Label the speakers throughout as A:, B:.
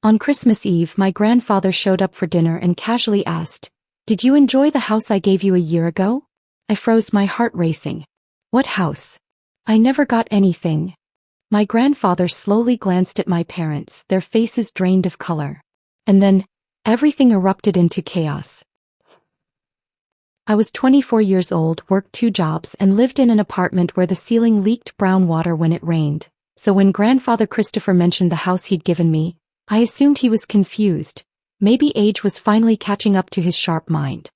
A: On Christmas Eve, my grandfather showed up for dinner and casually asked, "Did you enjoy the house I gave you a year ago?" I froze, my heart racing. "What house? I never got anything." My grandfather slowly glanced at my parents, their faces drained of color. And then, everything erupted into chaos. I was 24 years old, worked 2 jobs, and lived in an apartment where the ceiling leaked brown water when it rained. So when Grandfather Christopher mentioned the house he'd given me, I assumed he was confused. Maybe age was finally catching up to his sharp mind.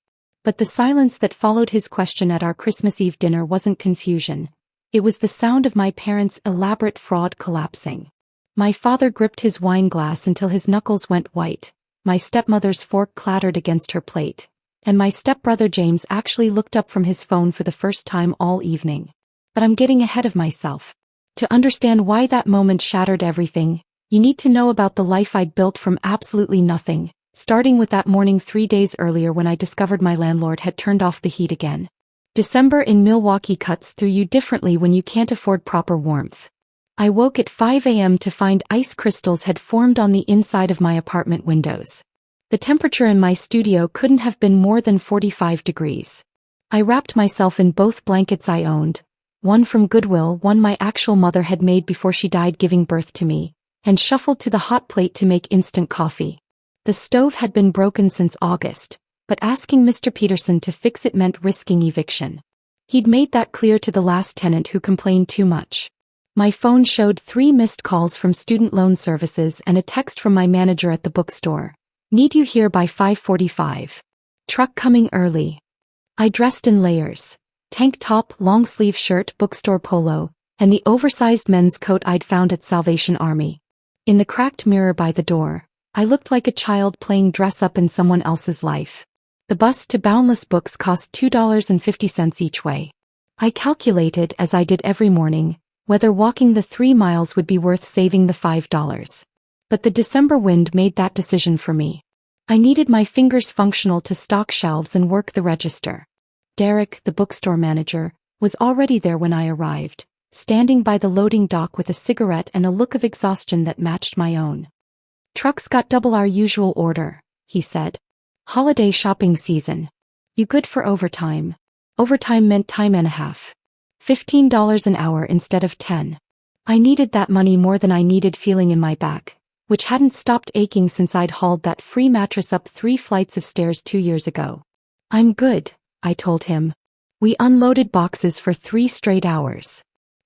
A: But the silence that followed his question at our Christmas Eve dinner wasn't confusion. It was the sound of my parents' elaborate fraud collapsing. My father gripped his wine glass until his knuckles went white. My stepmother's fork clattered against her plate. And my stepbrother James actually looked up from his phone for the first time all evening. But I'm getting ahead of myself. To understand why that moment shattered everything, you need to know about the life I'd built from absolutely nothing, starting with that morning 3 days earlier when I discovered my landlord had turned off the heat again. December in Milwaukee cuts through you differently when you can't afford proper warmth. I woke at 5 a.m. to find ice crystals had formed on the inside of my apartment windows. The temperature in my studio couldn't have been more than 45 degrees. I wrapped myself in both blankets I owned, one from Goodwill, one my actual mother had made before she died giving birth to me, and shuffled to the hot plate to make instant coffee. The stove had been broken since August, but asking Mr. Peterson to fix it meant risking eviction. He'd made that clear to the last tenant who complained too much. My phone showed 3 missed calls from student loan services and a text from my manager at the bookstore. "Need you here by 5:45. Truck coming early." I dressed in layers. Tank top, long sleeve shirt, bookstore polo, and the oversized men's coat I'd found at Salvation Army. In the cracked mirror by the door, I looked like a child playing dress-up in someone else's life. The bus to Boundless Books cost $2.50 each way. I calculated, as I did every morning, whether walking the 3 miles would be worth saving the $5. But the December wind made that decision for me. I needed my fingers functional to stock shelves and work the register. Derek, the bookstore manager, was already there when I arrived, standing by the loading dock with a cigarette and a look of exhaustion that matched my own. "Truck's got double our usual order," he said. "Holiday shopping season. You good for overtime?" Overtime meant time and a half. $15 an hour instead of 10. I needed that money more than I needed feeling in my back, which hadn't stopped aching since I'd hauled that free mattress up 3 flights of stairs 2 years ago. "I'm good," I told him. We unloaded boxes for 3 straight hours.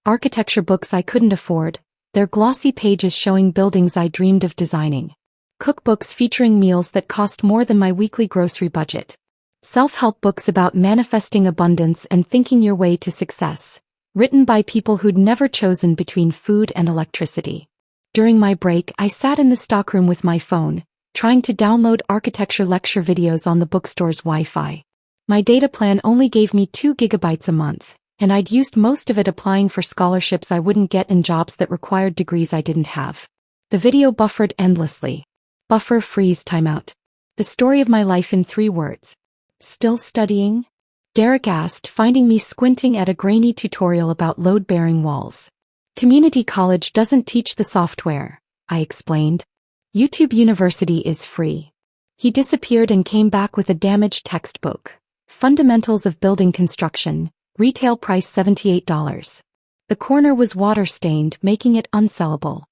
A: Architecture books I couldn't afford, their glossy pages showing buildings I dreamed of designing. Cookbooks featuring meals that cost more than my weekly grocery budget. Self-help books about manifesting abundance and thinking your way to success, written by people who'd never chosen between food and electricity. During my break, I sat in the stockroom with my phone, trying to download architecture lecture videos on the bookstore's Wi-Fi. My data plan only gave me 2 gigabytes a month, and I'd used most of it applying for scholarships I wouldn't get and jobs that required degrees I didn't have. The video buffered endlessly. Buffer, freeze, timeout. The story of my life in 3 words. "Still studying?" Derek asked, finding me squinting at a grainy tutorial about load-bearing walls. "Community college doesn't teach the software," I explained. "YouTube University is free." He disappeared and came back with a damaged textbook. Fundamentals of Building Construction, retail price $78. The corner was water-stained, making it unsellable.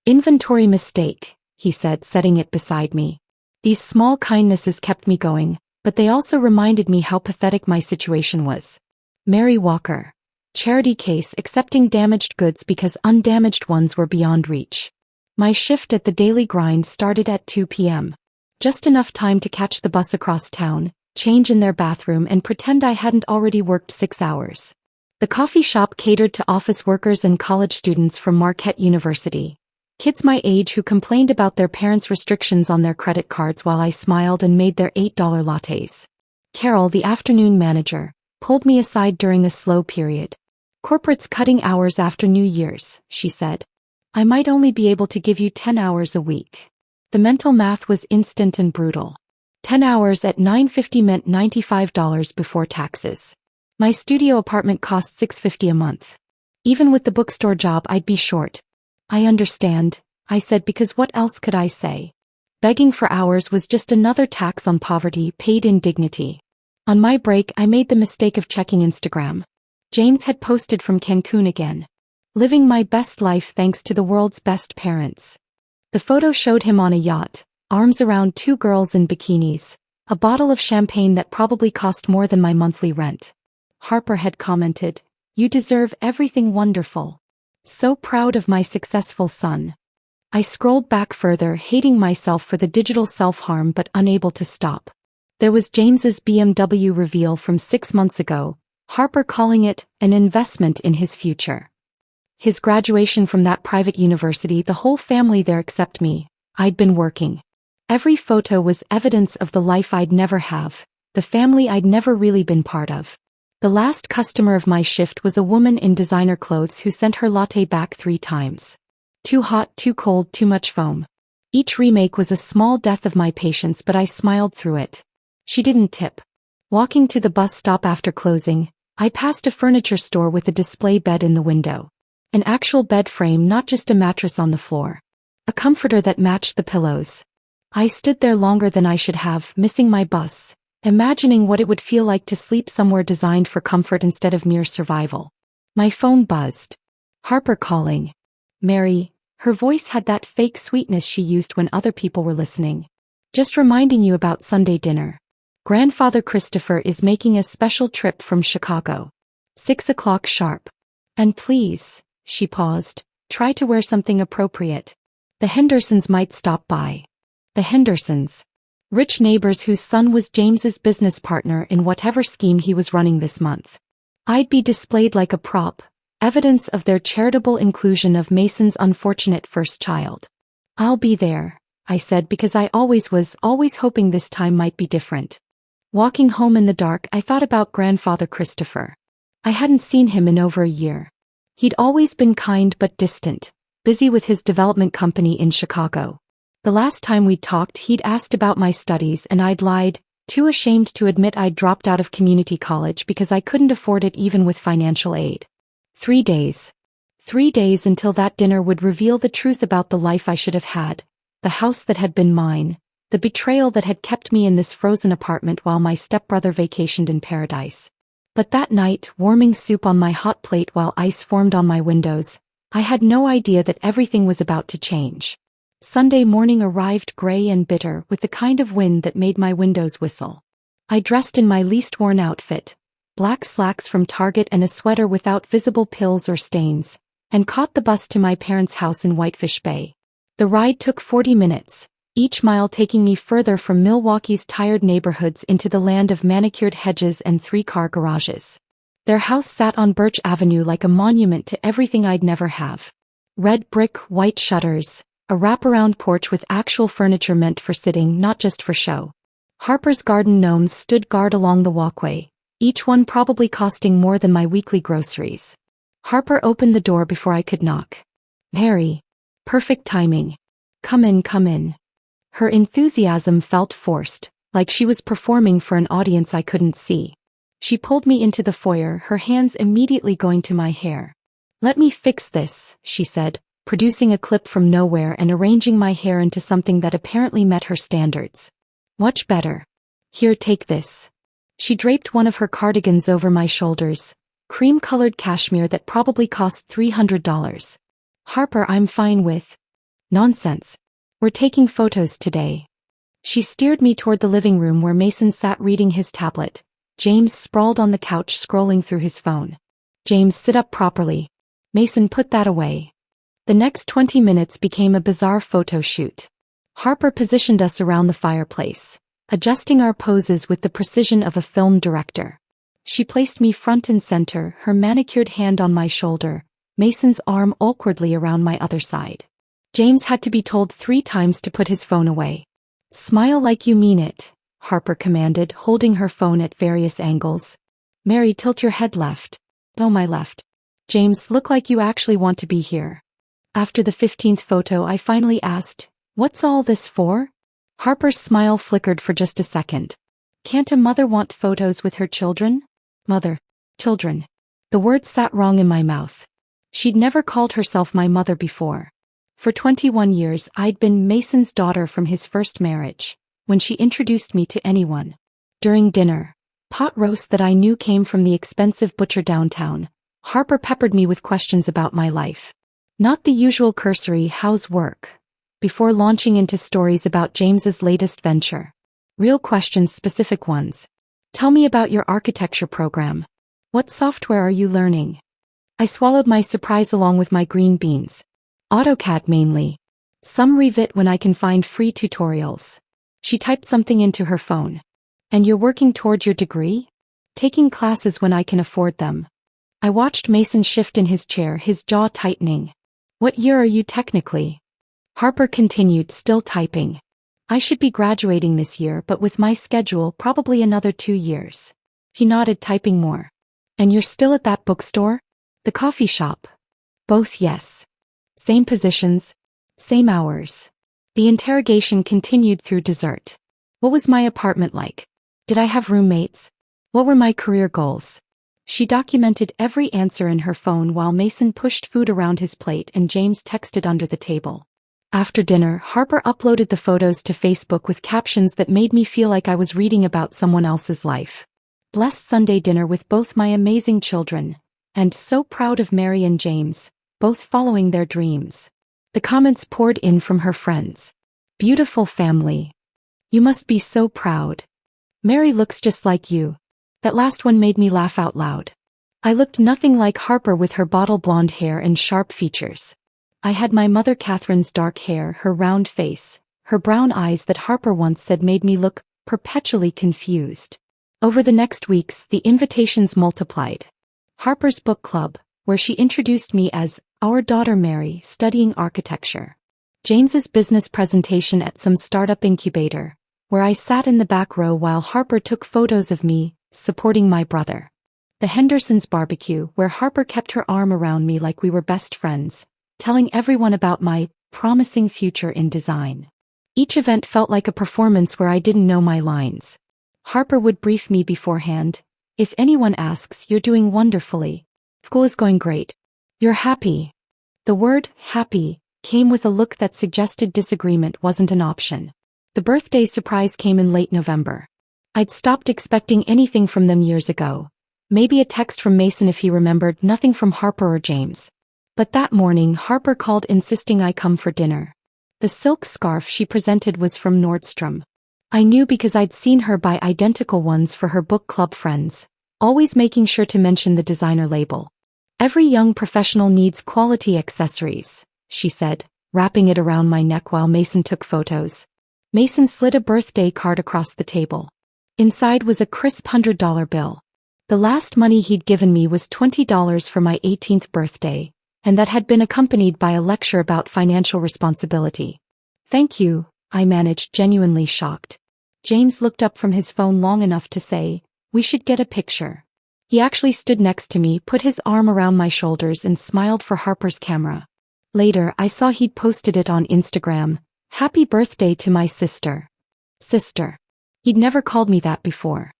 A: "Inventory mistake," he said, setting it beside me. These small kindnesses kept me going, but they also reminded me how pathetic my situation was. Mary Walker. Charity case accepting damaged goods because undamaged ones were beyond reach. My shift at the Daily Grind started at 2 p.m. Just enough time to catch the bus across town, change in their bathroom and pretend I hadn't already worked 6 hours. The coffee shop catered to office workers and college students from Marquette University. Kids my age who complained about their parents' restrictions on their credit cards while I smiled and made their $8 lattes. Carol, the afternoon manager, pulled me aside during a slow period. "Corporate's cutting hours after New Year's," she said. "I might only be able to give you 10 hours a week." The mental math was instant and brutal. 10 hours at $9.50 meant $95 before taxes. My studio apartment cost $650 a month. Even with the bookstore job I'd be short. "I understand," I said, because what else could I say? Begging for hours was just another tax on poverty paid in dignity. On my break, I made the mistake of checking Instagram. James had posted from Cancun again. Living my best life thanks to the world's best parents. The photo showed him on a yacht, arms around two girls in bikinis, a bottle of champagne that probably cost more than my monthly rent. Harper had commented, "You deserve everything wonderful. So proud of my successful son." I scrolled back further, hating myself for the digital self-harm but unable to stop. There was James's BMW reveal from 6 months ago, Harper calling it an investment in his future. His graduation from that private university, the whole family there except me. I'd been working. Every photo was evidence of the life I'd never have, the family I'd never really been part of. The last customer of my shift was a woman in designer clothes who sent her latte back 3 times. Too hot, too cold, too much foam. Each remake was a small death of my patience, but I smiled through it. She didn't tip. Walking to the bus stop after closing, I passed a furniture store with a display bed in the window. An actual bed frame, not just a mattress on the floor. A comforter that matched the pillows. I stood there longer than I should have, missing my bus, imagining what it would feel like to sleep somewhere designed for comfort instead of mere survival. My phone buzzed. Harper calling. "Mary," her voice had that fake sweetness she used when other people were listening. "Just reminding you about Sunday dinner. Grandfather Christopher is making a special trip from Chicago. 6 o'clock sharp. And please," she paused, "try to wear something appropriate. The Hendersons might stop by." The Hendersons. Rich neighbors whose son was James's business partner in whatever scheme he was running this month. I'd be displayed like a prop. Evidence of their charitable inclusion of Mason's unfortunate first child. "I'll be there," I said, because I always was, always hoping this time might be different. Walking home in the dark, I thought about grandfather Christopher. I hadn't seen him in over a year. He'd always been kind but distant, busy with his development company in Chicago. The last time we'd talked, he'd asked about my studies and I'd lied, too ashamed to admit I'd dropped out of community college because I couldn't afford it even with financial aid. 3 days. 3 days until that dinner would reveal the truth about the life I should have had, the house that had been mine, the betrayal that had kept me in this frozen apartment while my stepbrother vacationed in paradise. But that night, warming soup on my hot plate while ice formed on my windows, I had no idea that everything was about to change. Sunday morning arrived gray and bitter, with the kind of wind that made my windows whistle. I dressed in my least worn outfit, black slacks from Target and a sweater without visible pills or stains, and caught the bus to my parents' house in Whitefish Bay. The ride took 40 minutes, each mile taking me further from Milwaukee's tired neighborhoods into the land of manicured hedges and 3-car garages. Their house sat on Birch Avenue like a monument to everything I'd never have. Red brick, white shutters, a wraparound porch with actual furniture meant for sitting, not just for show. Harper's garden gnomes stood guard along the walkway, each one probably costing more than my weekly groceries. Harper opened the door before I could knock. "Mary." Perfect timing. "Come in, come in." Her enthusiasm felt forced, like she was performing for an audience I couldn't see. She pulled me into the foyer, her hands immediately going to my hair. "Let me fix this," she said, producing a clip from nowhere and arranging my hair into something that apparently met her standards. "Much better. Here, take this." She draped one of her cardigans over my shoulders, cream-colored cashmere that probably cost $300. "Harper, I'm fine with." "Nonsense. We're taking photos today." She steered me toward the living room where Mason sat reading his tablet. James sprawled on the couch scrolling through his phone. "James, sit up properly." "Mason, put that away." The next 20 minutes became a bizarre photo shoot. Harper positioned us around the fireplace, adjusting our poses with the precision of a film director. She placed me front and center, her manicured hand on my shoulder, Mason's arm awkwardly around my other side. James had to be told 3 times to put his phone away. "Smile like you mean it," Harper commanded, holding her phone at various angles. "Mary, tilt your head left." "Oh, my left." "James, look like you actually want to be here." After the 15th photo, I finally asked, "What's all this for?" Harper's smile flickered for just a second. "Can't a mother want photos with her children?" Mother. Children. The word sat wrong in my mouth. She'd never called herself my mother before. For 21 years I'd been Mason's daughter from his first marriage, when she introduced me to anyone. During dinner, pot roast that I knew came from the expensive butcher downtown, Harper peppered me with questions about my life. Not the usual cursory "how's work?" before launching into stories about James's latest venture. Real questions, specific ones. Tell me about your architecture program. What software are you learning? I swallowed my surprise along with my green beans. AutoCAD mainly. Some Revit when I can find free tutorials. She typed something into her phone. And you're working toward your degree? Taking classes when I can afford them. I watched Mason shift in his chair, his jaw tightening. What year are you technically? Harper continued, still typing. I should be graduating this year, but with my schedule, probably another 2 years. He nodded, typing more. And you're still at that bookstore? The coffee shop? Both, yes. Same positions, same hours. The interrogation continued through dessert. What was my apartment like? Did I have roommates? What were my career goals? She documented every answer in her phone while Mason pushed food around his plate and James texted under the table. After dinner, Harper uploaded the photos to Facebook with captions that made me feel like I was reading about someone else's life. Blessed Sunday dinner with both my amazing children, and so proud of Mary and James, both following their dreams. The comments poured in from her friends. Beautiful family. You must be so proud. Mary looks just like you. That last one made me laugh out loud. I looked nothing like Harper with her bottle blonde hair and sharp features. I had my mother Catherine's dark hair, her round face, her brown eyes that Harper once said made me look perpetually confused. Over the next weeks, the invitations multiplied. Harper's book club, where she introduced me as our daughter Mary studying architecture. James's business presentation at some startup incubator, where I sat in the back row while Harper took photos of me, supporting my brother. The Hendersons' barbecue, where Harper kept her arm around me like we were best friends, telling everyone about my promising future in design. Each event felt like a performance where I didn't know my lines. Harper would brief me beforehand. If anyone asks, you're doing wonderfully. School is going great. You're happy. The word happy came with a look that suggested disagreement wasn't an option. The birthday surprise came in late November. I'd stopped expecting anything from them years ago. Maybe a text from Mason if he remembered, nothing from Harper or James. But that morning Harper called insisting I come for dinner. The silk scarf she presented was from Nordstrom. I knew because I'd seen her buy identical ones for her book club friends, always making sure to mention the designer label. Every young professional needs quality accessories, she said, wrapping it around my neck while Mason took photos. Mason slid a birthday card across the table. Inside was a crisp $100 bill. The last money he'd given me was $20 for my 18th birthday, and that had been accompanied by a lecture about financial responsibility. Thank you, I managed, genuinely shocked. James looked up from his phone long enough to say, we should get a picture. He actually stood next to me, put his arm around my shoulders and smiled for Harper's camera. Later I saw he'd posted it on Instagram, happy birthday to my sister. Sister. He'd never called me that before.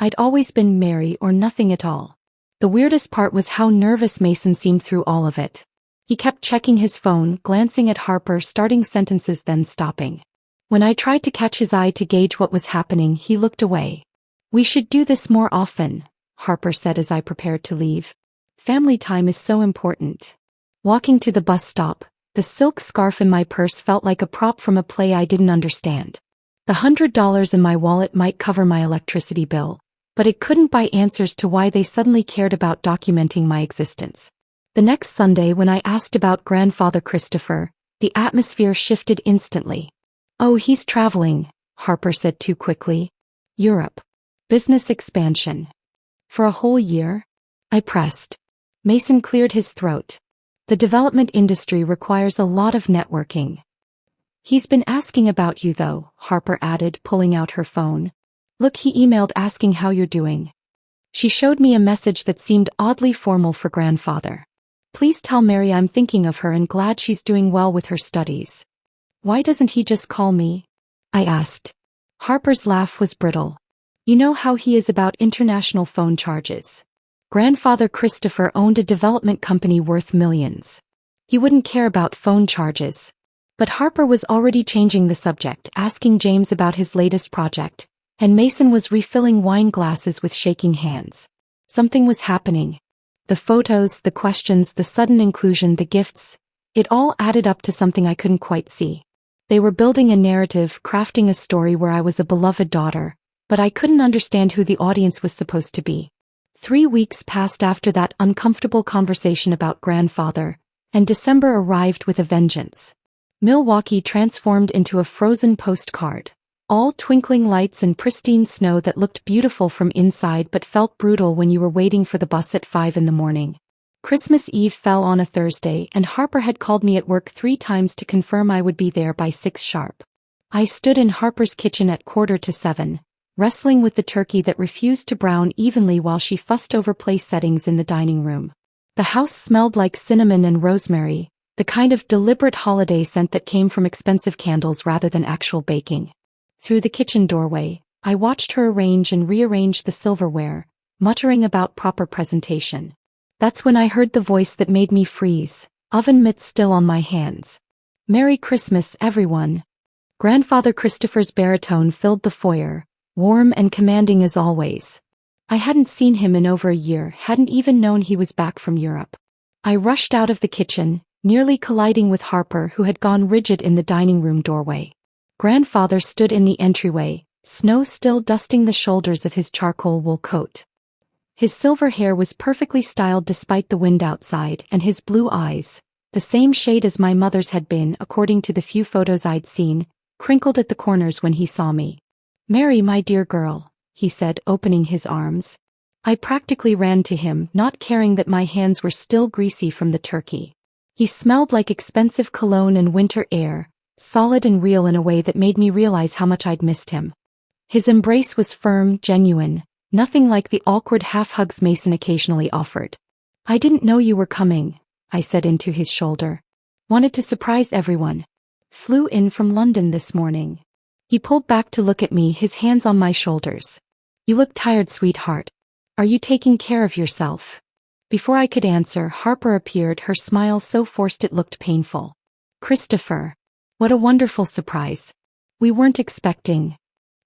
A: I'd always been Mary or nothing at all. The weirdest part was how nervous Mason seemed through all of it. He kept checking his phone, glancing at Harper, starting sentences then stopping. When I tried to catch his eye to gauge what was happening, he looked away. We should do this more often, Harper said as I prepared to leave. Family time is so important. Walking to the bus stop, the silk scarf in my purse felt like a prop from a play I didn't understand. The $100 in my wallet might cover my electricity bill, but it couldn't buy answers to why they suddenly cared about documenting my existence. The next Sunday when I asked about grandfather Christopher, the atmosphere shifted instantly. Oh, he's traveling, Harper said too quickly. Europe. Business expansion. For a whole year? I pressed. Mason cleared his throat. The development industry requires a lot of networking. He's been asking about you though, Harper added, pulling out her phone. Look, he emailed asking how you're doing. She showed me a message that seemed oddly formal for grandfather. Please tell Mary I'm thinking of her and glad she's doing well with her studies. Why doesn't he just call me? I asked. Harper's laugh was brittle. You know how he is about international phone charges. Grandfather Christopher owned a development company worth millions. He wouldn't care about phone charges. But Harper was already changing the subject, asking James about his latest project, and Mason was refilling wine glasses with shaking hands. Something was happening. The photos, the questions, the sudden inclusion, the gifts, it all added up to something I couldn't quite see. They were building a narrative, crafting a story where I was a beloved daughter, but I couldn't understand who the audience was supposed to be. 3 weeks passed after that uncomfortable conversation about grandfather, and December arrived with a vengeance. Milwaukee transformed into a frozen postcard. All twinkling lights and pristine snow that looked beautiful from inside but felt brutal when you were waiting for the bus at 5 in the morning. Christmas Eve fell on a Thursday, and Harper had called me at work 3 times to confirm I would be there by 6 sharp. I stood in Harper's kitchen at 6:45, wrestling with the turkey that refused to brown evenly while she fussed over place settings in the dining room. The house smelled like cinnamon and rosemary, the kind of deliberate holiday scent that came from expensive candles rather than actual baking. Through the kitchen doorway, I watched her arrange and rearrange the silverware, muttering about proper presentation. That's when I heard the voice that made me freeze, oven mitts still on my hands. "Merry Christmas, everyone." Grandfather Christopher's baritone filled the foyer, warm and commanding as always. I hadn't seen him in over a year, hadn't even known he was back from Europe. I rushed out of the kitchen, nearly colliding with Harper, who had gone rigid in the dining room doorway. Grandfather stood in the entryway, snow still dusting the shoulders of his charcoal wool coat. His silver hair was perfectly styled despite the wind outside, and his blue eyes, the same shade as my mother's had been according to the few photos I'd seen, crinkled at the corners when he saw me. "Mary, my dear girl," he said, opening his arms. I practically ran to him, not caring that my hands were still greasy from the turkey. He smelled like expensive cologne and winter air, solid and real in a way that made me realize how much I'd missed him. His embrace was firm, genuine, nothing like the awkward half-hugs Mason occasionally offered. "I didn't know you were coming," I said into his shoulder. "Wanted to surprise everyone. Flew in from London this morning." He pulled back to look at me, his hands on my shoulders. "You look tired, sweetheart. Are you taking care of yourself?" Before I could answer, Harper appeared, her smile so forced it looked painful. "Christopher. What a wonderful surprise. We weren't expecting."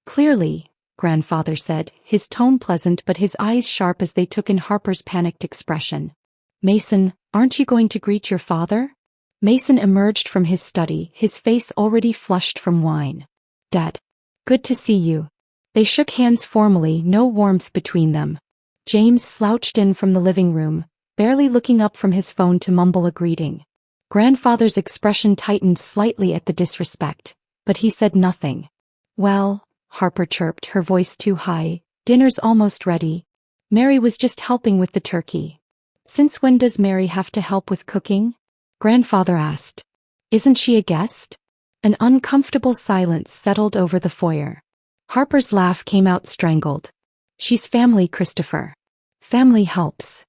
A: "Clearly," Grandfather said, his tone pleasant but his eyes sharp as they took in Harper's panicked expression. "Mason, aren't you going to greet your father?" Mason emerged from his study, his face already flushed from wine. "Dad. Good to see you." They shook hands formally, no warmth between them. James slouched in from the living room, barely looking up from his phone to mumble a greeting. Grandfather's expression tightened slightly at the disrespect, but he said nothing. "Well," Harper chirped, her voice too high, "dinner's almost ready. Mary was just helping with the turkey." "Since when does Mary have to help with cooking?" Grandfather asked. "Isn't she a guest?" An uncomfortable silence settled over the foyer. Harper's laugh came out strangled. "She's family, Christopher. Family helps."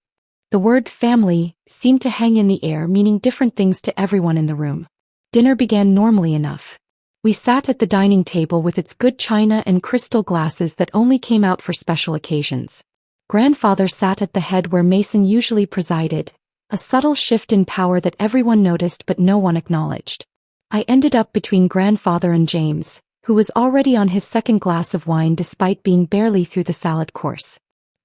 A: The word family seemed to hang in the air, meaning different things to everyone in the room. Dinner began normally enough. We sat at the dining table with its good china and crystal glasses that only came out for special occasions. Grandfather sat at the head where Mason usually presided, a subtle shift in power that everyone noticed but no one acknowledged. I ended up between Grandfather and James, who was already on his second glass of wine despite being barely through the salad course.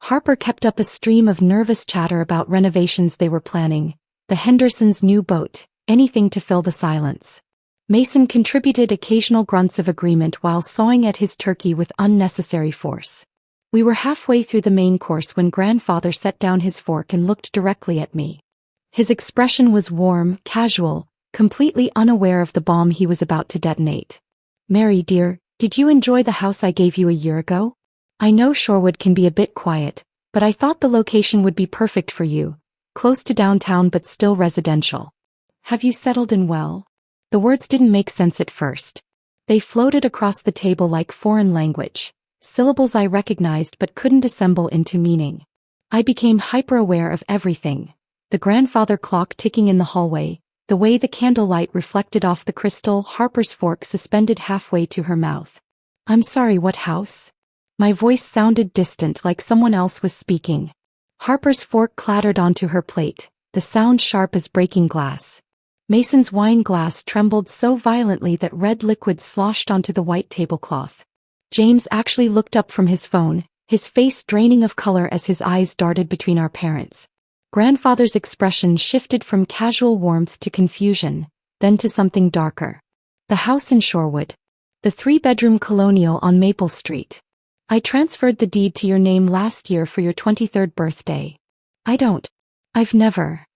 A: Harper kept up a stream of nervous chatter about renovations they were planning, the Hendersons' new boat, anything to fill the silence. Mason contributed occasional grunts of agreement while sawing at his turkey with unnecessary force. We were halfway through the main course when Grandfather set down his fork and looked directly at me. His expression was warm, casual, completely unaware of the bomb he was about to detonate. "Mary dear, did you enjoy the house I gave you a year ago? I know Shorewood can be a bit quiet, but I thought the location would be perfect for you, close to downtown but still residential. Have you settled in well?" The words didn't make sense at first. They floated across the table like foreign language, syllables I recognized but couldn't assemble into meaning. I became hyper-aware of everything. The grandfather clock ticking in the hallway, the way the candlelight reflected off the crystal, Harper's fork suspended halfway to her mouth. "I'm sorry, what house?" My voice sounded distant, like someone else was speaking. Harper's fork clattered onto her plate, the sound sharp as breaking glass. Mason's wine glass trembled so violently that red liquid sloshed onto the white tablecloth. James actually looked up from his phone, his face draining of color as his eyes darted between our parents. Grandfather's expression shifted from casual warmth to confusion, then to something darker. The house in Shorewood. The 3-bedroom colonial on Maple Street. I transferred the deed to your name last year for your 23rd birthday. I've never.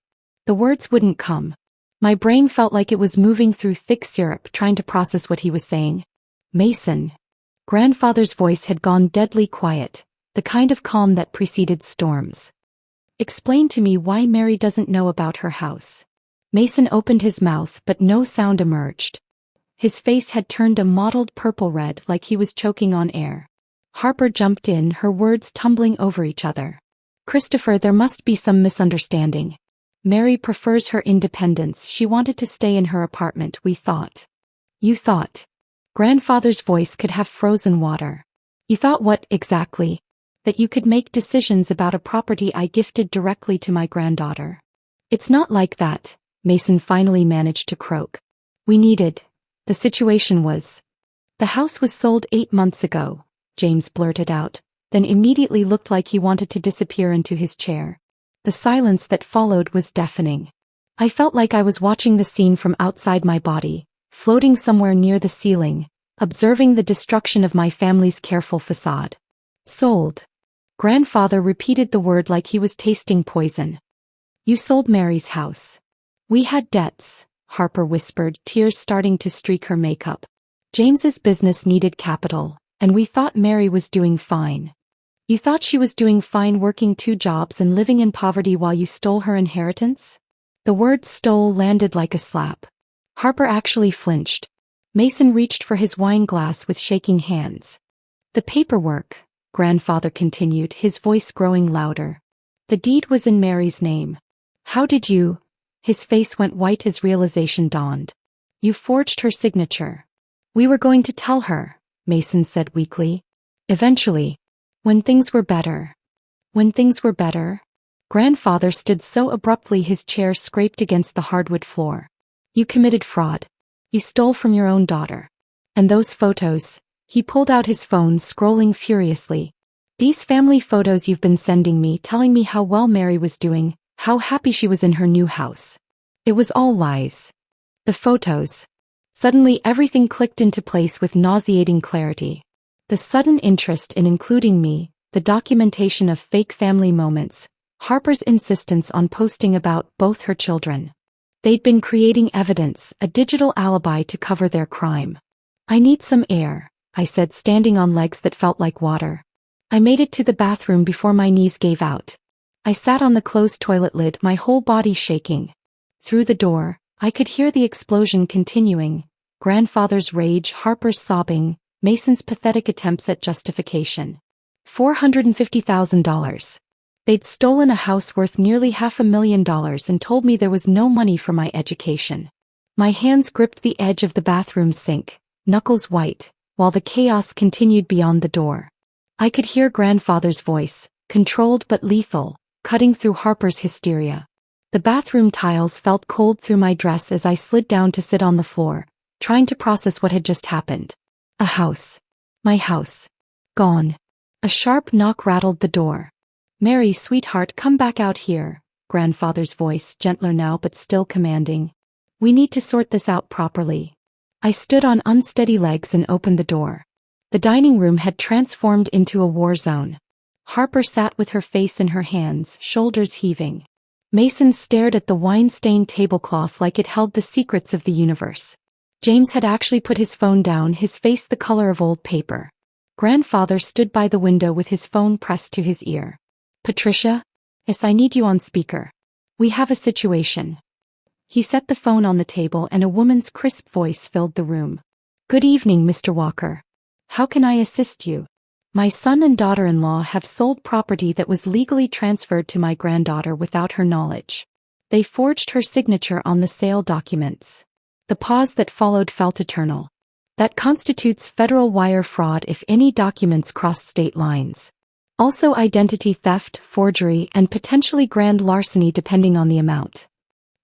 A: The words wouldn't come. My brain felt like it was moving through thick syrup trying to process what he was saying. Mason. Grandfather's voice had gone deadly quiet, the kind of calm that preceded storms. Explain to me why Mary doesn't know about her house. Mason opened his mouth but no sound emerged. His face had turned a mottled purple red like he was choking on air. Harper jumped in, her words tumbling over each other. Christopher, there must be some misunderstanding. Mary prefers her independence. She wanted to stay in her apartment, we thought. You thought? Grandfather's voice could have frozen water. You thought what, exactly? That you could make decisions about a property I gifted directly to my granddaughter. It's not like that, Mason finally managed to croak. The situation was. The house was sold 8 months ago, James blurted out, then immediately looked like he wanted to disappear into his chair. The silence that followed was deafening. I felt like I was watching the scene from outside my body, floating somewhere near the ceiling, observing the destruction of my family's careful facade. Sold. Grandfather repeated the word like he was tasting poison. You sold Mary's house. We had debts, Harper whispered, tears starting to streak her makeup. James's business needed capital, and we thought Mary was doing fine. You thought she was doing fine working 2 jobs and living in poverty while you stole her inheritance? The word stole landed like a slap. Harper actually flinched. Mason reached for his wine glass with shaking hands. The paperwork, Grandfather continued, his voice growing louder. The deed was in Mary's name. How did you? His face went white as realization dawned. You forged her signature. We were going to tell her, Mason said weakly. Eventually. When things were better. When things were better? Grandfather stood so abruptly his chair scraped against the hardwood floor. You committed fraud. You stole from your own daughter. And those photos. He pulled out his phone, scrolling furiously. These family photos you've been sending me, telling me how well Mary was doing, how happy she was in her new house. It was all lies. The photos. Suddenly everything clicked into place with nauseating clarity. The sudden interest in including me, the documentation of fake family moments, Harper's insistence on posting about both her children. They'd been creating evidence, a digital alibi to cover their crime. I need some air, I said, standing on legs that felt like water. I made it to the bathroom before my knees gave out. I sat on the closed toilet lid, my whole body shaking. Through the door, I could hear the explosion continuing. Grandfather's rage, Harper's sobbing, Mason's pathetic attempts at justification. $450,000. They'd stolen a house worth nearly $500,000 and told me there was no money for my education. My hands gripped the edge of the bathroom sink, knuckles white, while the chaos continued beyond the door. I could hear Grandfather's voice, controlled but lethal, cutting through Harper's hysteria. The bathroom tiles felt cold through my dress as I slid down to sit on the floor, trying to process what had just happened. A house. My house. Gone. A sharp knock rattled the door. Mary, sweetheart, come back out here, Grandfather's voice, gentler now but still commanding. We need to sort this out properly. I stood on unsteady legs and opened the door. The dining room had transformed into a war zone. Harper sat with her face in her hands, shoulders heaving. Mason stared at the wine-stained tablecloth like it held the secrets of the universe. James had actually put his phone down, his face the color of old paper. Grandfather stood by the window with his phone pressed to his ear. Patricia? Yes, I need you on speaker. We have a situation. He set the phone on the table and a woman's crisp voice filled the room. Good evening, Mr. Walker. How can I assist you? My son and daughter-in-law have sold property that was legally transferred to my granddaughter without her knowledge. They forged her signature on the sale documents. The pause that followed felt eternal. That constitutes federal wire fraud if any documents cross state lines. Also identity theft, forgery, and potentially grand larceny depending on the amount.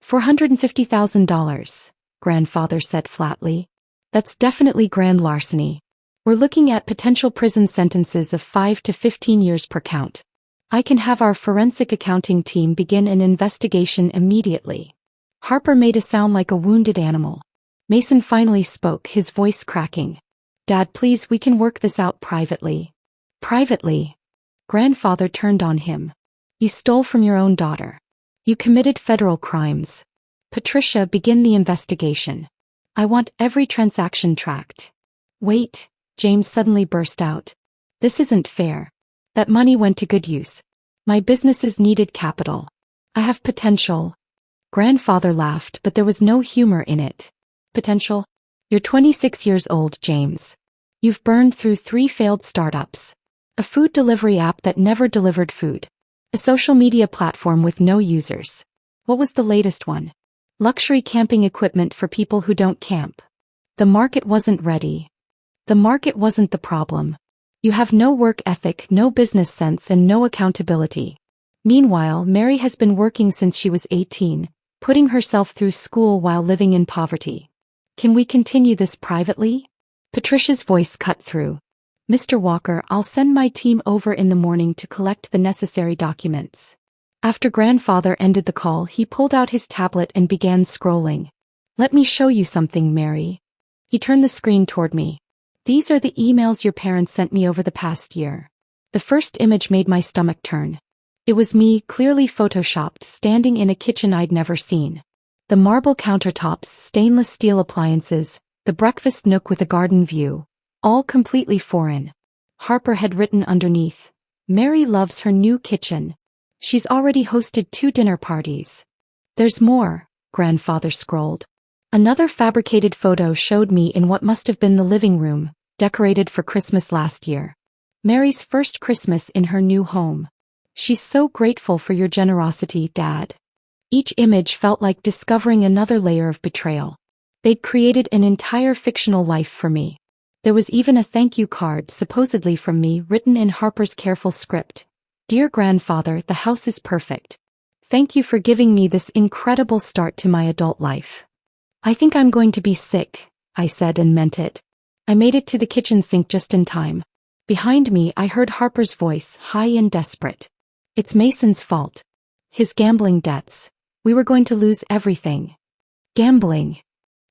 A: $450,000, grandfather said flatly. That's definitely grand larceny. We're looking at potential prison sentences of 5 to 15 years per count. I can have our forensic accounting team begin an investigation immediately. Harper made a sound like a wounded animal. Mason finally spoke, his voice cracking. Dad, please, we can work this out privately. Privately? Grandfather turned on him. You stole from your own daughter. You committed federal crimes. Patricia, begin the investigation. I want every transaction tracked. Wait, James suddenly burst out. This isn't fair. That money went to good use. My businesses needed capital. I have potential. Grandfather laughed, but there was no humor in it. Potential? You're 26 years old, James. You've burned through 3 failed startups. A food delivery app that never delivered food. A social media platform with no users. What was the latest one? Luxury camping equipment for people who don't camp. The market wasn't ready. The market wasn't the problem. You have no work ethic, no business sense, and no accountability. Meanwhile, Mary has been working since she was 18, putting herself through school while living in poverty. Can we continue this privately? Patricia's voice cut through. Mr. Walker, I'll send my team over in the morning to collect the necessary documents. After grandfather ended the call, he pulled out his tablet and began scrolling. Let me show you something, Mary. He turned the screen toward me. These are the emails your parents sent me over the past year. The first image made my stomach turn. It was me, clearly photoshopped, standing in a kitchen I'd never seen. The marble countertops, stainless steel appliances, the breakfast nook with a garden view, all completely foreign. Harper had written underneath, Mary loves her new kitchen. She's already hosted 2 dinner parties. There's more, grandfather scrolled. Another fabricated photo showed me in what must have been the living room, decorated for Christmas last year. Mary's first Christmas in her new home. She's so grateful for your generosity, Dad. Each image felt like discovering another layer of betrayal. They'd created an entire fictional life for me. There was even a thank you card, supposedly from me, written in Harper's careful script. Dear grandfather, the house is perfect. Thank you for giving me this incredible start to my adult life. I think I'm going to be sick, I said and meant it. I made it to the kitchen sink just in time. Behind me, I heard Harper's voice, high and desperate. It's Mason's fault. His gambling debts. We were going to lose everything. Gambling.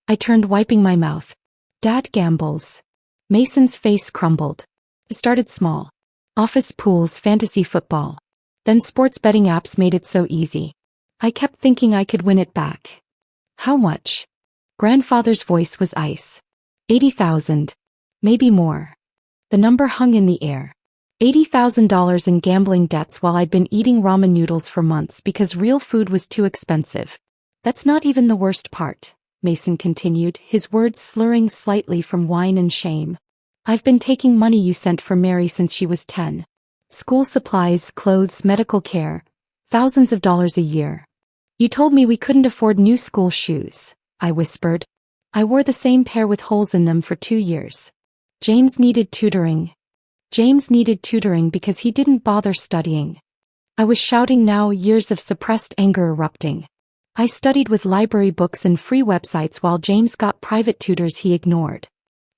A: I turned, wiping my mouth. Dad gambles. Mason's face crumbled. It started small. Office pools, fantasy football. Then sports betting apps made it so easy. I kept thinking I could win it back. How much? Grandfather's voice was ice. 80,000. Maybe more. The number hung in the air. $80,000 in gambling debts while I'd been eating ramen noodles for months because real food was too expensive. That's not even the worst part, Mason continued, his words slurring slightly from wine and shame. I've been taking money you sent for Mary since she was 10. School supplies, clothes, medical care. Thousands of dollars a year. You told me we couldn't afford new school shoes, I whispered. I wore the same pair with holes in them for 2 years. James needed tutoring. James needed tutoring because he didn't bother studying. I was shouting now, years of suppressed anger erupting. I studied with library books and free websites while James got private tutors he ignored.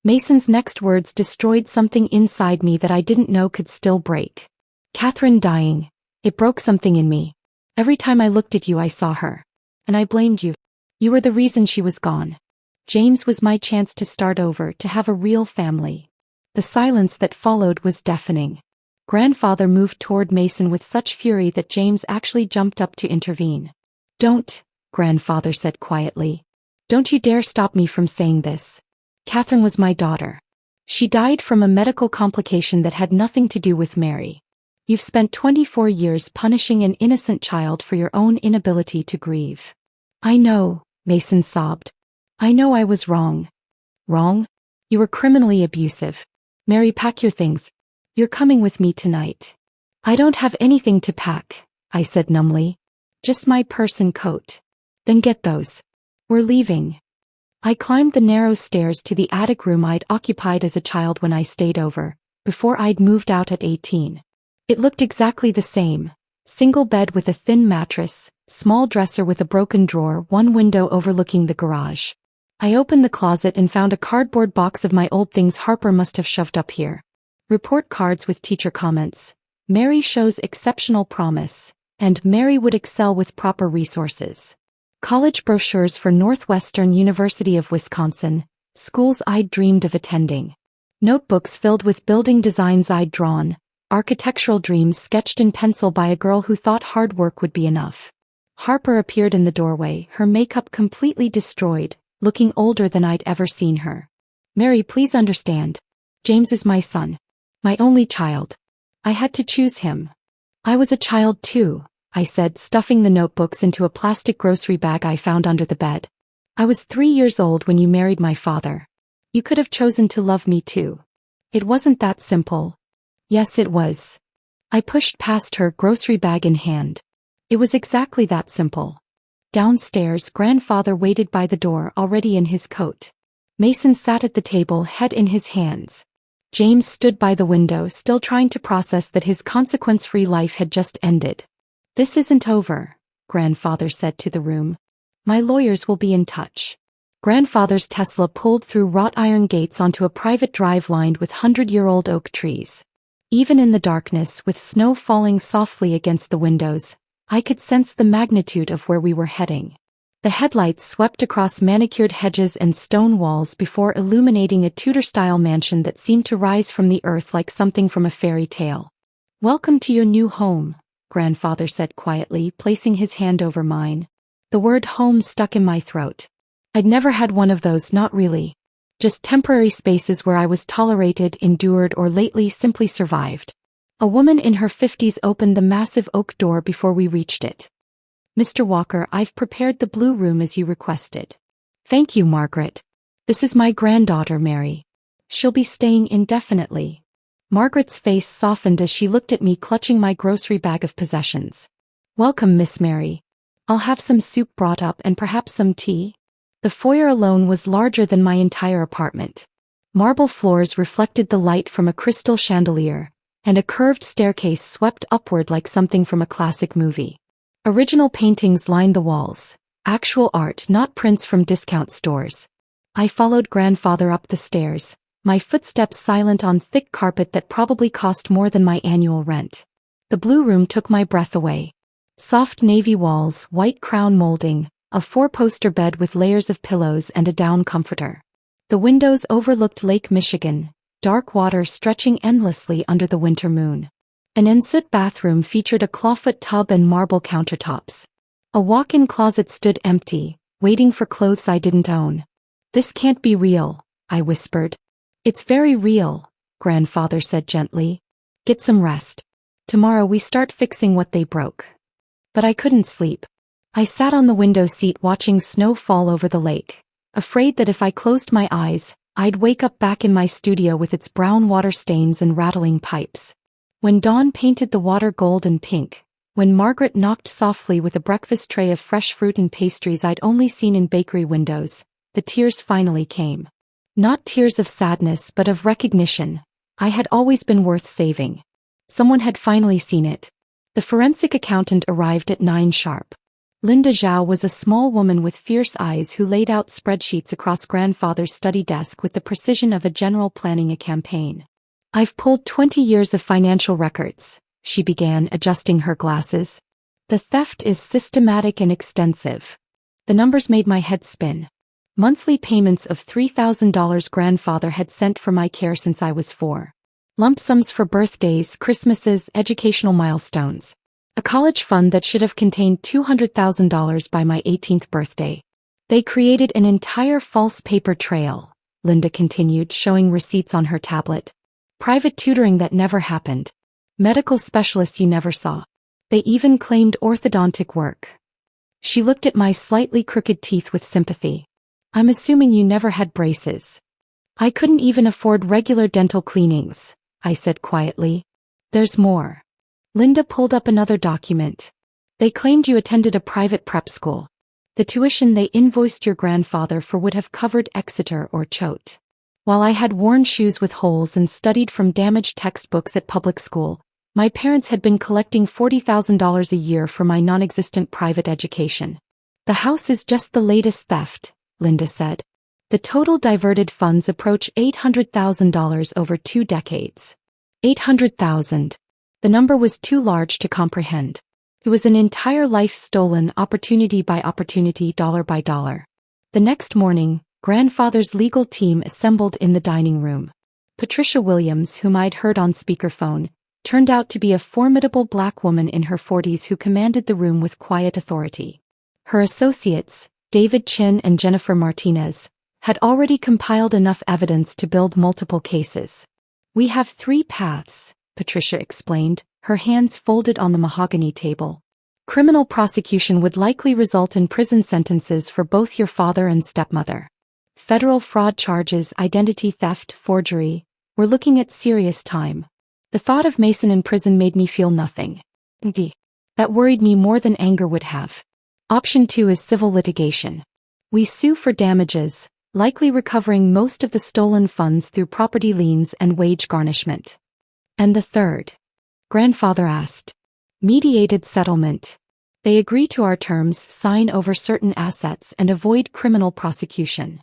A: Mason's next words destroyed something inside me that I didn't know could still break. Catherine dying. It broke something in me. Every time I looked at you I saw her. And I blamed you. You were the reason she was gone. James was my chance to start over, to have a real family. The silence that followed was deafening. Grandfather moved toward Mason with such fury that James actually jumped up to intervene. Don't, grandfather said quietly. Don't you dare stop me from saying this. Catherine was my daughter. She died from a medical complication that had nothing to do with Mary. You've spent 24 years punishing an innocent child for your own inability to grieve. I know, Mason sobbed. I know I was wrong. Wrong? You were criminally abusive. Mary, pack your things. You're coming with me tonight. I don't have anything to pack, I said numbly. Just my purse and coat. Then get those. We're leaving. I climbed the narrow stairs to the attic room I'd occupied as a child when I stayed over, before I'd moved out at 18. It looked exactly the same, Single bed with a thin mattress, small dresser with a broken drawer, one window overlooking the garage. I opened the closet and found a cardboard box of my old things Harper must have shoved up here. Report cards with teacher comments. Mary shows exceptional promise, and Mary would excel with proper resources. College brochures for Northwestern University of Wisconsin, schools I'd dreamed of attending. Notebooks filled with building designs I'd drawn, architectural dreams sketched in pencil by a girl who thought hard work would be enough. Harper appeared in the doorway, her makeup completely destroyed, looking older than I'd ever seen her. Mary, please understand. James is my son. My only child. I had to choose him. I was a child too, I said, stuffing the notebooks into a plastic grocery bag I found under the bed. I was 3 years old when you married my father. You could have chosen to love me too. It wasn't that simple. Yes, it was. I pushed past her, grocery bag in hand. It was exactly that simple. Downstairs, grandfather waited by the door, already in his coat. Mason sat at the table, head in his hands. James stood by the window, still trying to process that his consequence-free life had just ended. This isn't over, grandfather said to the room. My lawyers will be in touch. Grandfather's Tesla pulled through wrought iron gates onto a private drive lined with 100-year-old oak trees. Even in the darkness, with snow falling softly against the windows, I could sense the magnitude of where we were heading. The headlights swept across manicured hedges and stone walls before illuminating a Tudor-style mansion that seemed to rise from the earth like something from a fairy tale. Welcome to your new home, grandfather said quietly, placing his hand over mine. The word home stuck in my throat. I'd never had one of those, not really. Just temporary spaces where I was tolerated, endured, or lately simply survived. A woman in her 50s opened the massive oak door before we reached it. Mr. Walker, I've prepared the blue room as you requested. Thank you, Margaret. This is my granddaughter, Mary. She'll be staying indefinitely. Margaret's face softened as she looked at me, clutching my grocery bag of possessions. Welcome, Miss Mary. I'll have some soup brought up and perhaps some tea. The foyer alone was larger than my entire apartment. Marble floors reflected the light from a crystal chandelier, and a curved staircase swept upward like something from a classic movie. Original paintings lined the walls, actual art, not prints from discount stores. I followed grandfather up the stairs, my footsteps silent on thick carpet that probably cost more than my annual rent. The blue room took my breath away. Soft navy walls, white crown molding, a 4-poster bed with layers of pillows and a down comforter. The windows overlooked Lake Michigan, dark water stretching endlessly under the winter moon. An ensuite bathroom featured a clawfoot tub and marble countertops. A walk-in closet stood empty, waiting for clothes I didn't own. This can't be real, I whispered. It's very real, grandfather said gently. Get some rest. Tomorrow we start fixing what they broke. But I couldn't sleep. I sat on the window seat watching snow fall over the lake, afraid that if I closed my eyes, I'd wake up back in my studio with its brown water stains and rattling pipes. When dawn painted the water gold and pink, when Margaret knocked softly with a breakfast tray of fresh fruit and pastries I'd only seen in bakery windows, the tears finally came. Not tears of sadness but of recognition. I had always been worth saving. Someone had finally seen it. The forensic accountant arrived at 9 sharp. Linda Zhao was a small woman with fierce eyes who laid out spreadsheets across grandfather's study desk with the precision of a general planning a campaign. I've pulled 20 years of financial records, she began, adjusting her glasses. The theft is systematic and extensive. The numbers made my head spin. Monthly payments of $3,000 grandfather had sent for my care since I was 4. Lump sums for birthdays, Christmases, educational milestones. A college fund that should have contained $200,000 by my 18th birthday. They created an entire false paper trail, Linda continued, showing receipts on her tablet. Private tutoring that never happened. Medical specialists you never saw. They even claimed orthodontic work. She looked at my slightly crooked teeth with sympathy. I'm assuming you never had braces. I couldn't even afford regular dental cleanings, I said quietly. There's more. Linda pulled up another document. They claimed you attended a private prep school. The tuition they invoiced your grandfather for would have covered Exeter or Choate. While I had worn shoes with holes and studied from damaged textbooks at public school, My parents had been collecting $40,000 a year for my non-existent private education. The house is just the latest theft, Linda said. The total diverted funds approach $800,000 over 2 decades. 800,000. The number was too large to comprehend. It was an entire life stolen opportunity by opportunity, dollar by dollar. The next morning, grandfather's legal team assembled in the dining room. Patricia Williams, whom I'd heard on speakerphone, turned out to be a formidable black woman in her 40s who commanded the room with quiet authority. Her associates, David Chin and Jennifer Martinez, had already compiled enough evidence to build multiple cases. We have 3 paths, Patricia explained, her hands folded on the mahogany table. Criminal prosecution would likely result in prison sentences for both your father and stepmother. Federal fraud charges, identity theft, forgery. We're looking at serious time. The thought of Mason in prison made me feel nothing. That worried me more than anger would have. Option 2 is civil litigation. We sue for damages, likely recovering most of the stolen funds through property liens and wage garnishment. And the third? Grandfather asked. Mediated settlement. They agree to our terms, sign over certain assets, and avoid criminal prosecution.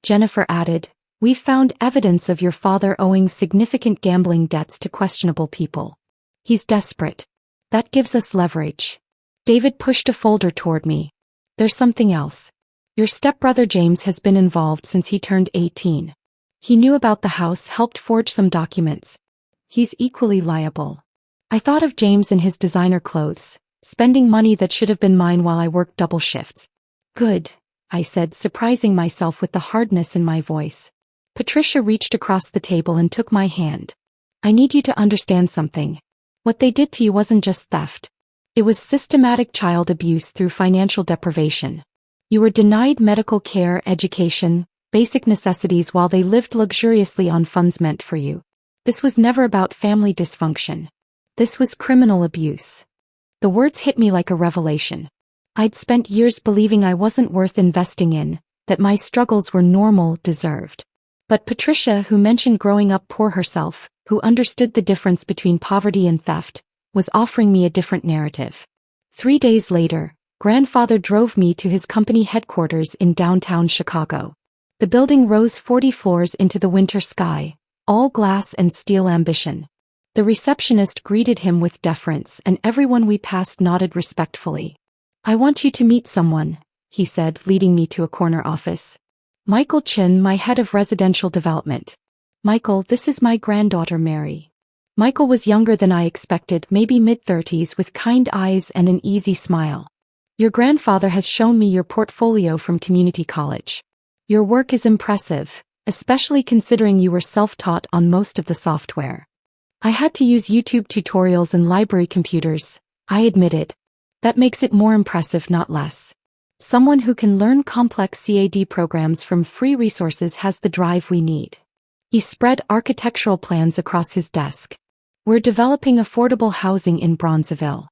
A: Jennifer added, "We've found evidence of your father owing significant gambling debts to questionable people. He's desperate. That gives us leverage." David pushed a folder toward me. "There's something else. Your stepbrother James has been involved since he turned 18. He knew about the house, helped forge some documents. He's equally liable." I thought of James and his designer clothes, spending money that should have been mine while I worked double shifts. "Good," I said, surprising myself with the hardness in my voice. Patricia reached across the table and took my hand. "I need you to understand something. What they did to you wasn't just theft. It was systematic child abuse through financial deprivation. You were denied medical care, education, basic necessities while they lived luxuriously on funds meant for you. This was never about family dysfunction. This was criminal abuse." The words hit me like a revelation. I'd spent years believing I wasn't worth investing in, that my struggles were normal, deserved. But Patricia, who mentioned growing up poor herself, who understood the difference between poverty and theft, was offering me a different narrative. 3 days later, Grandfather drove me to his company headquarters in downtown Chicago. The building rose 40 floors into the winter sky, all glass and steel ambition. The receptionist greeted him with deference, and everyone we passed nodded respectfully. "I want you to meet someone," he said, leading me to a corner office. "Michael Chin, my head of residential development. Michael, this is my granddaughter Mary." Michael was younger than I expected, maybe mid-30s, with kind eyes and an easy smile. "Your grandfather has shown me your portfolio from community college. Your work is impressive, especially considering you were self-taught on most of the software." "I had to use YouTube tutorials and library computers," I admitted. "That makes it more impressive, not less. Someone who can learn complex CAD programs from free resources has the drive we need." He spread architectural plans across his desk. "We're developing affordable housing in Bronzeville.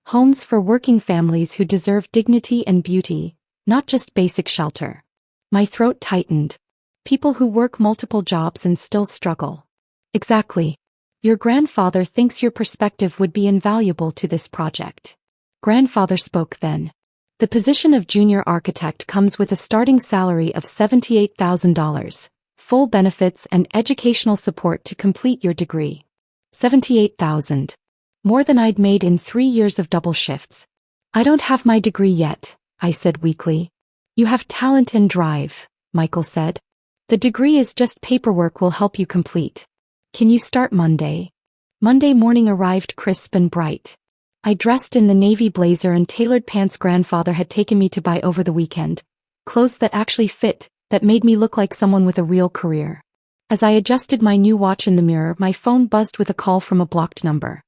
A: Homes for working families who deserve dignity and beauty, not just basic shelter." My throat tightened. People who work multiple jobs and still struggle. "Exactly. Your grandfather thinks your perspective would be invaluable to this project." Grandfather spoke then. "The position of junior architect comes with a starting salary of $78,000, full benefits and educational support to complete your degree." 78,000. More than I'd made in 3 years of double shifts. "I don't have my degree yet," I said weakly. "You have talent and drive," Michael said. "The degree is just paperwork we'll help you complete. Can you start Monday?" Monday morning arrived crisp and bright. I dressed in the navy blazer and tailored pants Grandfather had taken me to buy over the weekend, clothes that actually fit, that made me look like someone with a real career. As I adjusted my new watch in the mirror, my phone buzzed with a call from a blocked number.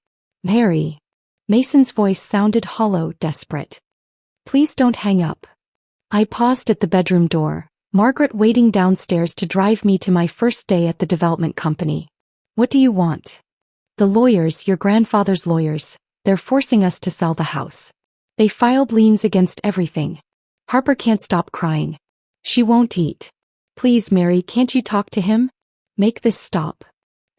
A: "Mary." Mason's voice sounded hollow, desperate. "Please don't hang up." I paused at the bedroom door, Margaret waiting downstairs to drive me to my first day at the development company. "What do you want?" "The lawyers, your grandfather's lawyers, they're forcing us to sell the house. They filed liens against everything. Harper can't stop crying. She won't eat. Please, Mary, can't you talk to him? Make this stop."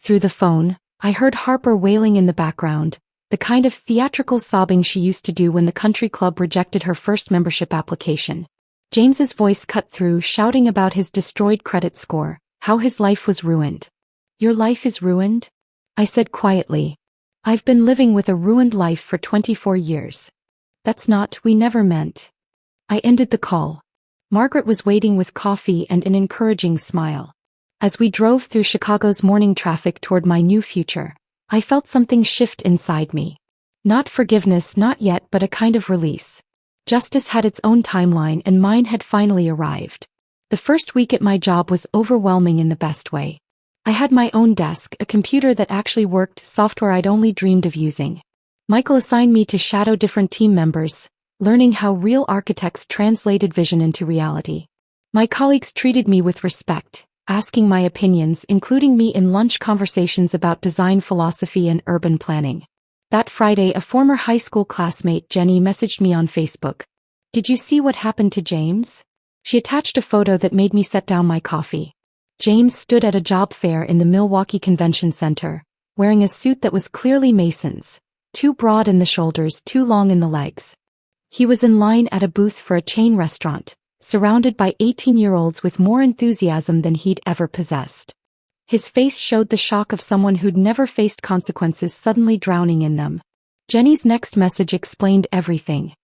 A: Through the phone, I heard Harper wailing in the background, the kind of theatrical sobbing she used to do when the country club rejected her first membership application. James's voice cut through, shouting about his destroyed credit score, how his life was ruined. Your life is ruined? I said quietly. I've been living with a ruined life for 24 years. That's not, we never meant. I ended the call. Margaret was waiting with coffee and an encouraging smile. As we drove through Chicago's morning traffic toward my new future, I felt something shift inside me. Not forgiveness, not yet, but a kind of release. Justice had its own timeline and mine had finally arrived. The first week at my job was overwhelming in the best way. I had my own desk, a computer that actually worked, software I'd only dreamed of using. Michael assigned me to shadow different team members, learning how real architects translated vision into reality. My colleagues treated me with respect, asking my opinions, including me in lunch conversations about design philosophy and urban planning. That Friday, a former high school classmate, Jenny, messaged me on Facebook. Did you see what happened to James? She attached a photo that made me set down my coffee. James stood at a job fair in the Milwaukee Convention Center, wearing a suit that was clearly Mason's, too broad in the shoulders, too long in the legs. He was in line at a booth for a chain restaurant, surrounded by 18-year-olds with more enthusiasm than he'd ever possessed. His face showed the shock of someone who'd never faced consequences suddenly drowning in them. Jenny's next message explained everything.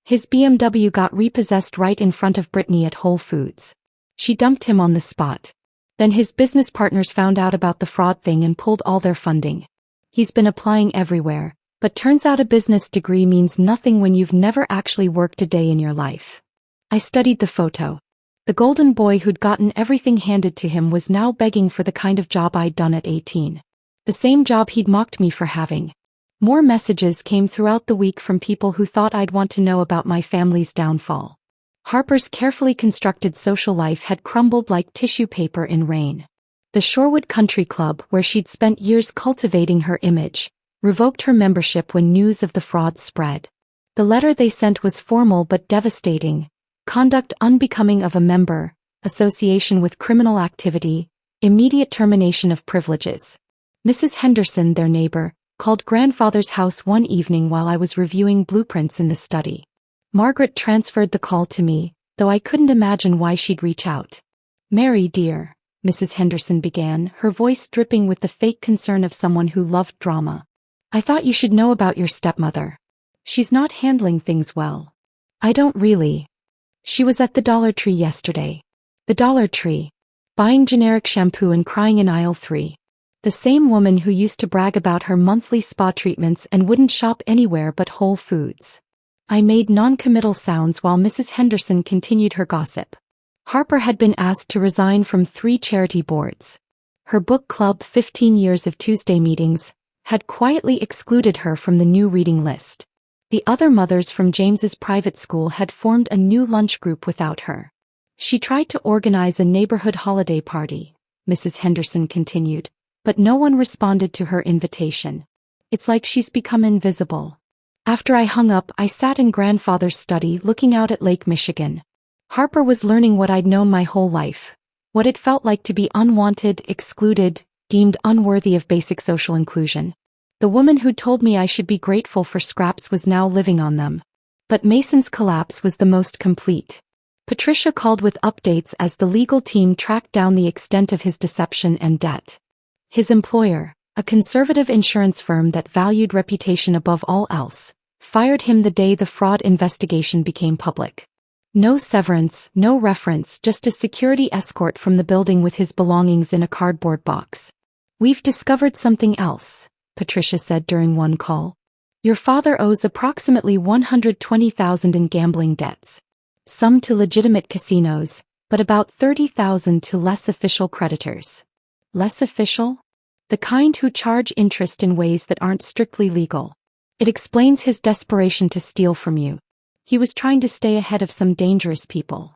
A: His BMW got repossessed right in front of Brittany at Whole Foods. She dumped him on the spot. Then his business partners found out about the fraud thing and pulled all their funding. He's been applying everywhere, but turns out a business degree means nothing when you've never actually worked a day in your life. I studied the photo. The golden boy who'd gotten everything handed to him was now begging for the kind of job I'd done at 18. The same job he'd mocked me for having. More messages came throughout the week from people who thought I'd want to know about my family's downfall. Harper's carefully constructed social life had crumbled like tissue paper in rain. The Shorewood Country Club, where she'd spent years cultivating her image, revoked her membership when news of the fraud spread. The letter they sent was formal but devastating. Conduct unbecoming of a member, association with criminal activity, immediate termination of privileges. Mrs. Henderson, their neighbor, called grandfather's house one evening while I was reviewing blueprints in the study. Margaret transferred the call to me, though I couldn't imagine why she'd reach out. Mary, dear, Mrs. Henderson began, her voice dripping with the fake concern of someone who loved drama. I thought you should know about your stepmother. She's not handling things well. I don't really. She was at the Dollar Tree yesterday. The Dollar Tree. Buying generic shampoo and crying in aisle 3. The same woman who used to brag about her monthly spa treatments and wouldn't shop anywhere but Whole Foods. I made non-committal sounds while Mrs. Henderson continued her gossip. Harper had been asked to resign from 3 charity boards. Her book club, 15 Years of Tuesday Meetings, had quietly excluded her from the new reading list. The other mothers from James's private school had formed a new lunch group without her. She tried to organize a neighborhood holiday party, Mrs. Henderson continued, but no one responded to her invitation. It's like she's become invisible. After I hung up, I sat in grandfather's study looking out at Lake Michigan. Harper was learning what I'd known my whole life, what it felt like to be unwanted, excluded, deemed unworthy of basic social inclusion. The woman who'd told me I should be grateful for scraps was now living on them. But Mason's collapse was the most complete. Patricia called with updates as the legal team tracked down the extent of his deception and debt. His employer, a conservative insurance firm that valued reputation above all else, fired him the day the fraud investigation became public. No severance, no reference, just a security escort from the building with his belongings in a cardboard box. We've discovered something else, Patricia said during one call. Your father owes approximately $120,000 in gambling debts. Some to legitimate casinos, but about $30,000 to less official creditors. Less official? The kind who charge interest in ways that aren't strictly legal. It explains his desperation to steal from you. He was trying to stay ahead of some dangerous people.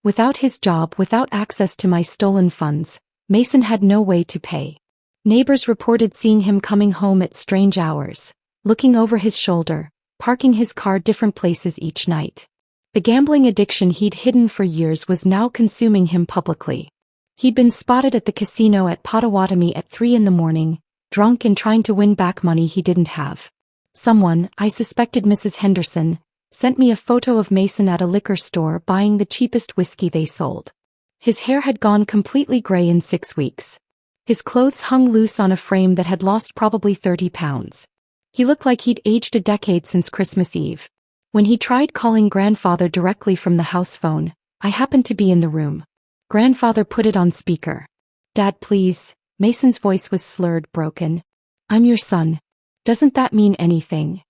A: Without his job, without access to my stolen funds, Mason had no way to pay. Neighbors reported seeing him coming home at strange hours, looking over his shoulder, parking his car different places each night. The gambling addiction he'd hidden for years was now consuming him publicly. He'd been spotted at the casino at Potawatomi at 3 a.m, drunk and trying to win back money he didn't have. Someone, I suspected Mrs. Henderson, sent me a photo of Mason at a liquor store buying the cheapest whiskey they sold. His hair had gone completely gray in 6 weeks. His clothes hung loose on a frame that had lost probably 30 pounds. He looked like he'd aged a decade since Christmas Eve. When he tried calling grandfather directly from the house phone, I happened to be in the room. Grandfather put it on speaker. "Dad, please." Mason's voice was slurred, broken. "I'm your son. Doesn't that mean anything?"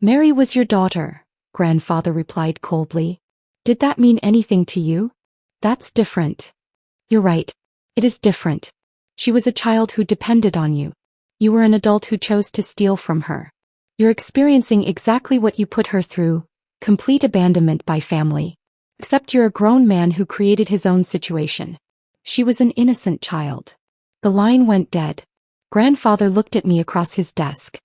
A: "Mary was your daughter," grandfather replied coldly. "Did that mean anything to you?" "That's different." "You're right. It is different. She was a child who depended on you. You were an adult who chose to steal from her. You're experiencing exactly what you put her through, complete abandonment by family. Except you're a grown man who created his own situation. She was an innocent child." The line went dead. Grandfather looked at me across his desk.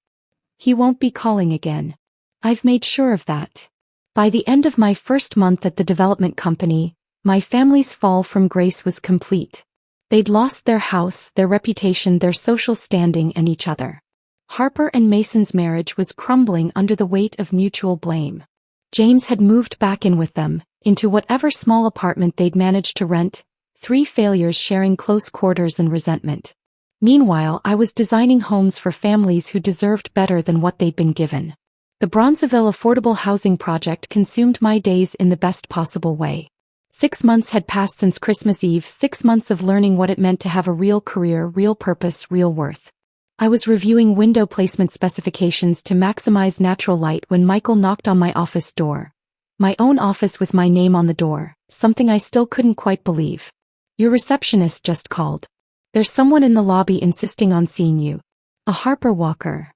A: "He won't be calling again. I've made sure of that." By the end of my first month at the development company, my family's fall from grace was complete. They'd lost their house, their reputation, their social standing, and each other. Harper and Mason's marriage was crumbling under the weight of mutual blame. James had moved back in with them, into whatever small apartment they'd managed to rent, 3 failures sharing close quarters and resentment. Meanwhile, I was designing homes for families who deserved better than what they'd been given. The Bronzeville affordable housing project consumed my days in the best possible way. 6 months had passed since Christmas Eve, 6 months of learning what it meant to have a real career, real purpose, real worth. I was reviewing window placement specifications to maximize natural light when Michael knocked on my office door. My own office with my name on the door, something I still couldn't quite believe. "Your receptionist just called. There's someone in the lobby insisting on seeing you. A Harper Walker."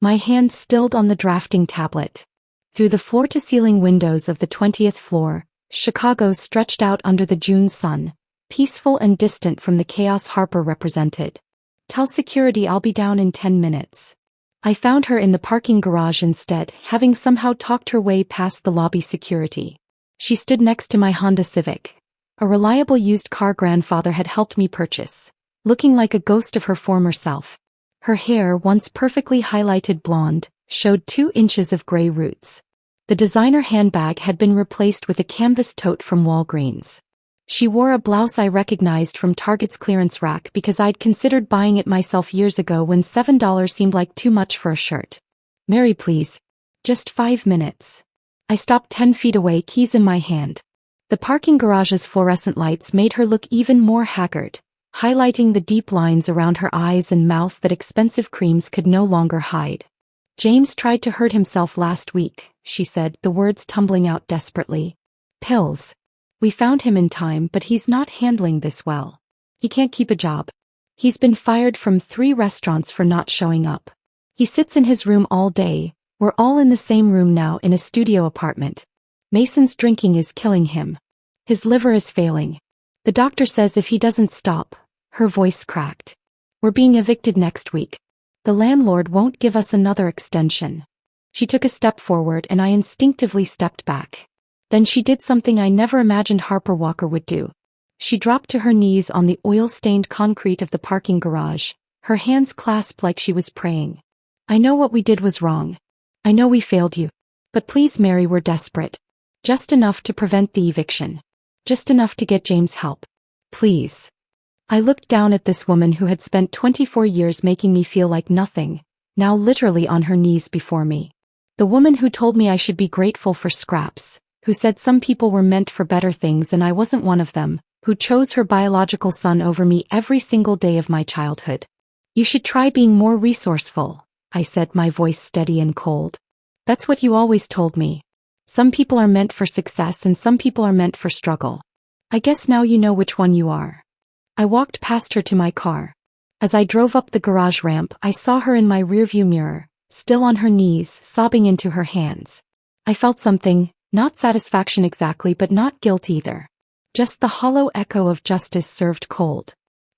A: My hand stilled on the drafting tablet. Through the floor-to-ceiling windows of the 20th floor, Chicago stretched out under the June sun, peaceful and distant from the chaos Harper represented. "Tell security I'll be down in 10 minutes. I found her in the parking garage instead, having somehow talked her way past the lobby security. She stood next to my Honda Civic, a reliable used car grandfather had helped me purchase, looking like a ghost of her former self. Her hair, once perfectly highlighted blonde, showed 2 inches of gray roots. The designer handbag had been replaced with a canvas tote from Walgreens. She wore a blouse I recognized from Target's clearance rack because I'd considered buying it myself years ago when $7 seemed like too much for a shirt. "Mary, please. Just 5 minutes." I stopped 10 feet away, keys in my hand. The parking garage's fluorescent lights made her look even more haggard, highlighting the deep lines around her eyes and mouth that expensive creams could no longer hide. "James tried to hurt himself last week," she said, the words tumbling out desperately. "Pills. We found him in time, but he's not handling this well. He can't keep a job. He's been fired from 3 restaurants for not showing up. He sits in his room all day. We're all in the same room now in a studio apartment. Mason's drinking is killing him. His liver is failing. The doctor says if he doesn't stop," her voice cracked, "we're being evicted next week. The landlord won't give us another extension." She took a step forward and I instinctively stepped back. Then she did something I never imagined Harper Walker would do. She dropped to her knees on the oil-stained concrete of the parking garage, her hands clasped like she was praying. "I know what we did was wrong. I know we failed you. But please, Mary, we're desperate. Just enough to prevent the eviction. Just enough to get James help. Please." I looked down at this woman who had spent 24 years making me feel like nothing, now literally on her knees before me. The woman who told me I should be grateful for scraps, who said some people were meant for better things and I wasn't one of them, who chose her biological son over me every single day of my childhood. "You should try being more resourceful," I said, my voice steady and cold. "That's what you always told me. Some people are meant for success and some people are meant for struggle. I guess now you know which one you are." I walked past her to my car. As I drove up the garage ramp, I saw her in my rearview mirror, still on her knees, sobbing into her hands. I felt something, not satisfaction exactly, but not guilt either. Just the hollow echo of justice served cold.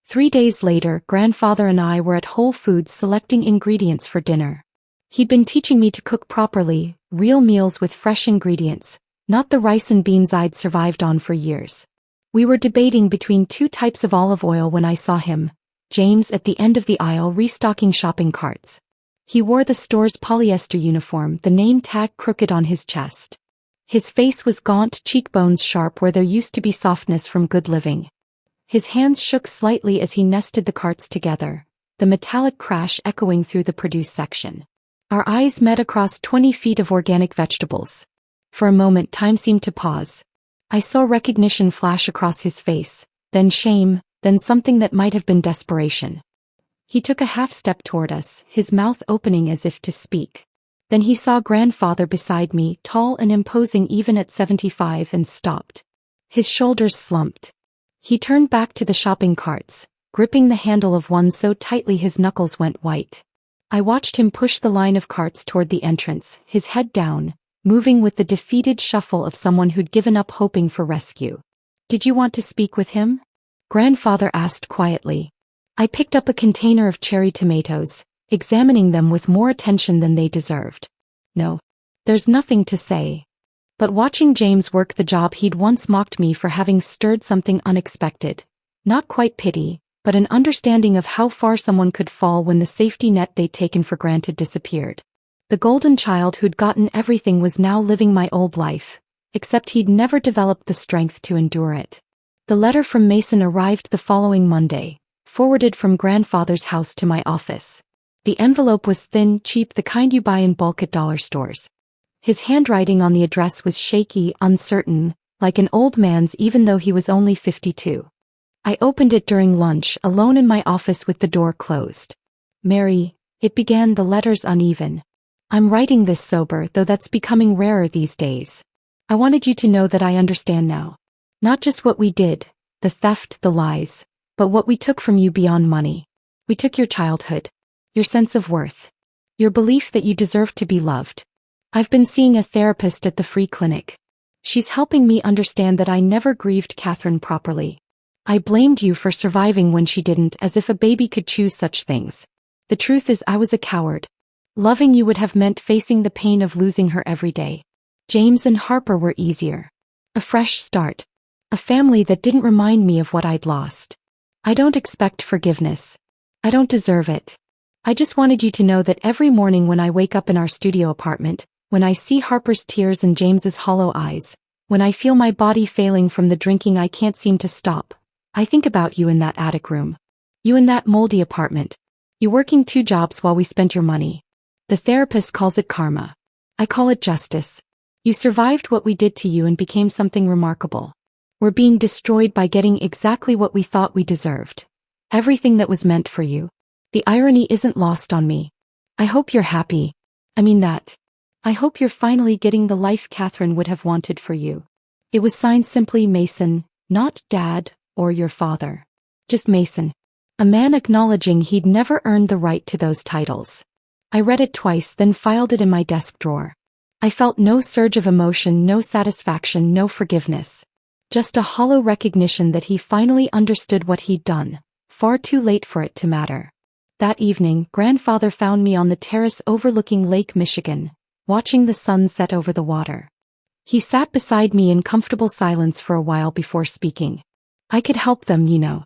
A: 3 days later, grandfather and I were at Whole Foods selecting ingredients for dinner. He'd been teaching me to cook properly, real meals with fresh ingredients, not the rice and beans I'd survived on for years. We were debating between 2 types of olive oil when I saw him, James at the end of the aisle restocking shopping carts. He wore the store's polyester uniform, the name tag crooked on his chest. His face was gaunt, cheekbones sharp where there used to be softness from good living. His hands shook slightly as he nested the carts together, the metallic crash echoing through the produce section. Our eyes met across 20 feet of organic vegetables. For a moment time seemed to pause. I saw recognition flash across his face, then shame, then something that might have been desperation. He took a half step toward us, his mouth opening as if to speak. Then he saw grandfather beside me, tall and imposing even at 75, and stopped. His shoulders slumped. He turned back to the shopping carts, gripping the handle of one so tightly his knuckles went white. I watched him push the line of carts toward the entrance, his head down, moving with the defeated shuffle of someone who'd given up hoping for rescue. "Did you want to speak with him?" Grandfather asked quietly. I picked up a container of cherry tomatoes, examining them with more attention than they deserved. No. There's nothing to say. But watching James work the job he'd once mocked me for having stirred something unexpected. Not quite pity, but an understanding of how far someone could fall when the safety net they'd taken for granted disappeared. The golden child who'd gotten everything was now living my old life, except he'd never developed the strength to endure it. The letter from Mason arrived the following Monday, forwarded from grandfather's house to my office. The envelope was thin, cheap, the kind you buy in bulk at dollar stores. His handwriting on the address was shaky, uncertain, like an old man's even though he was only 52. I opened it during lunch, alone in my office with the door closed. "Mary," it began, the letters uneven. "I'm writing this sober, though that's becoming rarer these days. I wanted you to know that I understand now. Not just what we did, the theft, the lies, but what we took from you beyond money. We took your childhood. Your sense of worth. Your belief that you deserve to be loved. I've been seeing a therapist at the free clinic. She's helping me understand that I never grieved Catherine properly. I blamed you for surviving when she didn't, as if a baby could choose such things. The truth is I was a coward. Loving you would have meant facing the pain of losing her every day. James and Harper were easier. A fresh start. A family that didn't remind me of what I'd lost. I don't expect forgiveness. I don't deserve it. I just wanted you to know that every morning when I wake up in our studio apartment, when I see Harper's tears and James's hollow eyes, when I feel my body failing from the drinking I can't seem to stop, I think about you in that attic room. You in that moldy apartment. You working 2 jobs while we spent your money. The therapist calls it karma. I call it justice. You survived what we did to you and became something remarkable. We're being destroyed by getting exactly what we thought we deserved. Everything that was meant for you. The irony isn't lost on me. I hope you're happy. I mean that. I hope you're finally getting the life Catherine would have wanted for you." It was signed simply Mason, not Dad or your father. Just Mason. A man acknowledging he'd never earned the right to those titles. I read it twice, then filed it in my desk drawer. I felt no surge of emotion, no satisfaction, no forgiveness. Just a hollow recognition that he finally understood what he'd done, far too late for it to matter. That evening, grandfather found me on the terrace overlooking Lake Michigan, watching the sun set over the water. He sat beside me in comfortable silence for a while before speaking. I could help them, you know.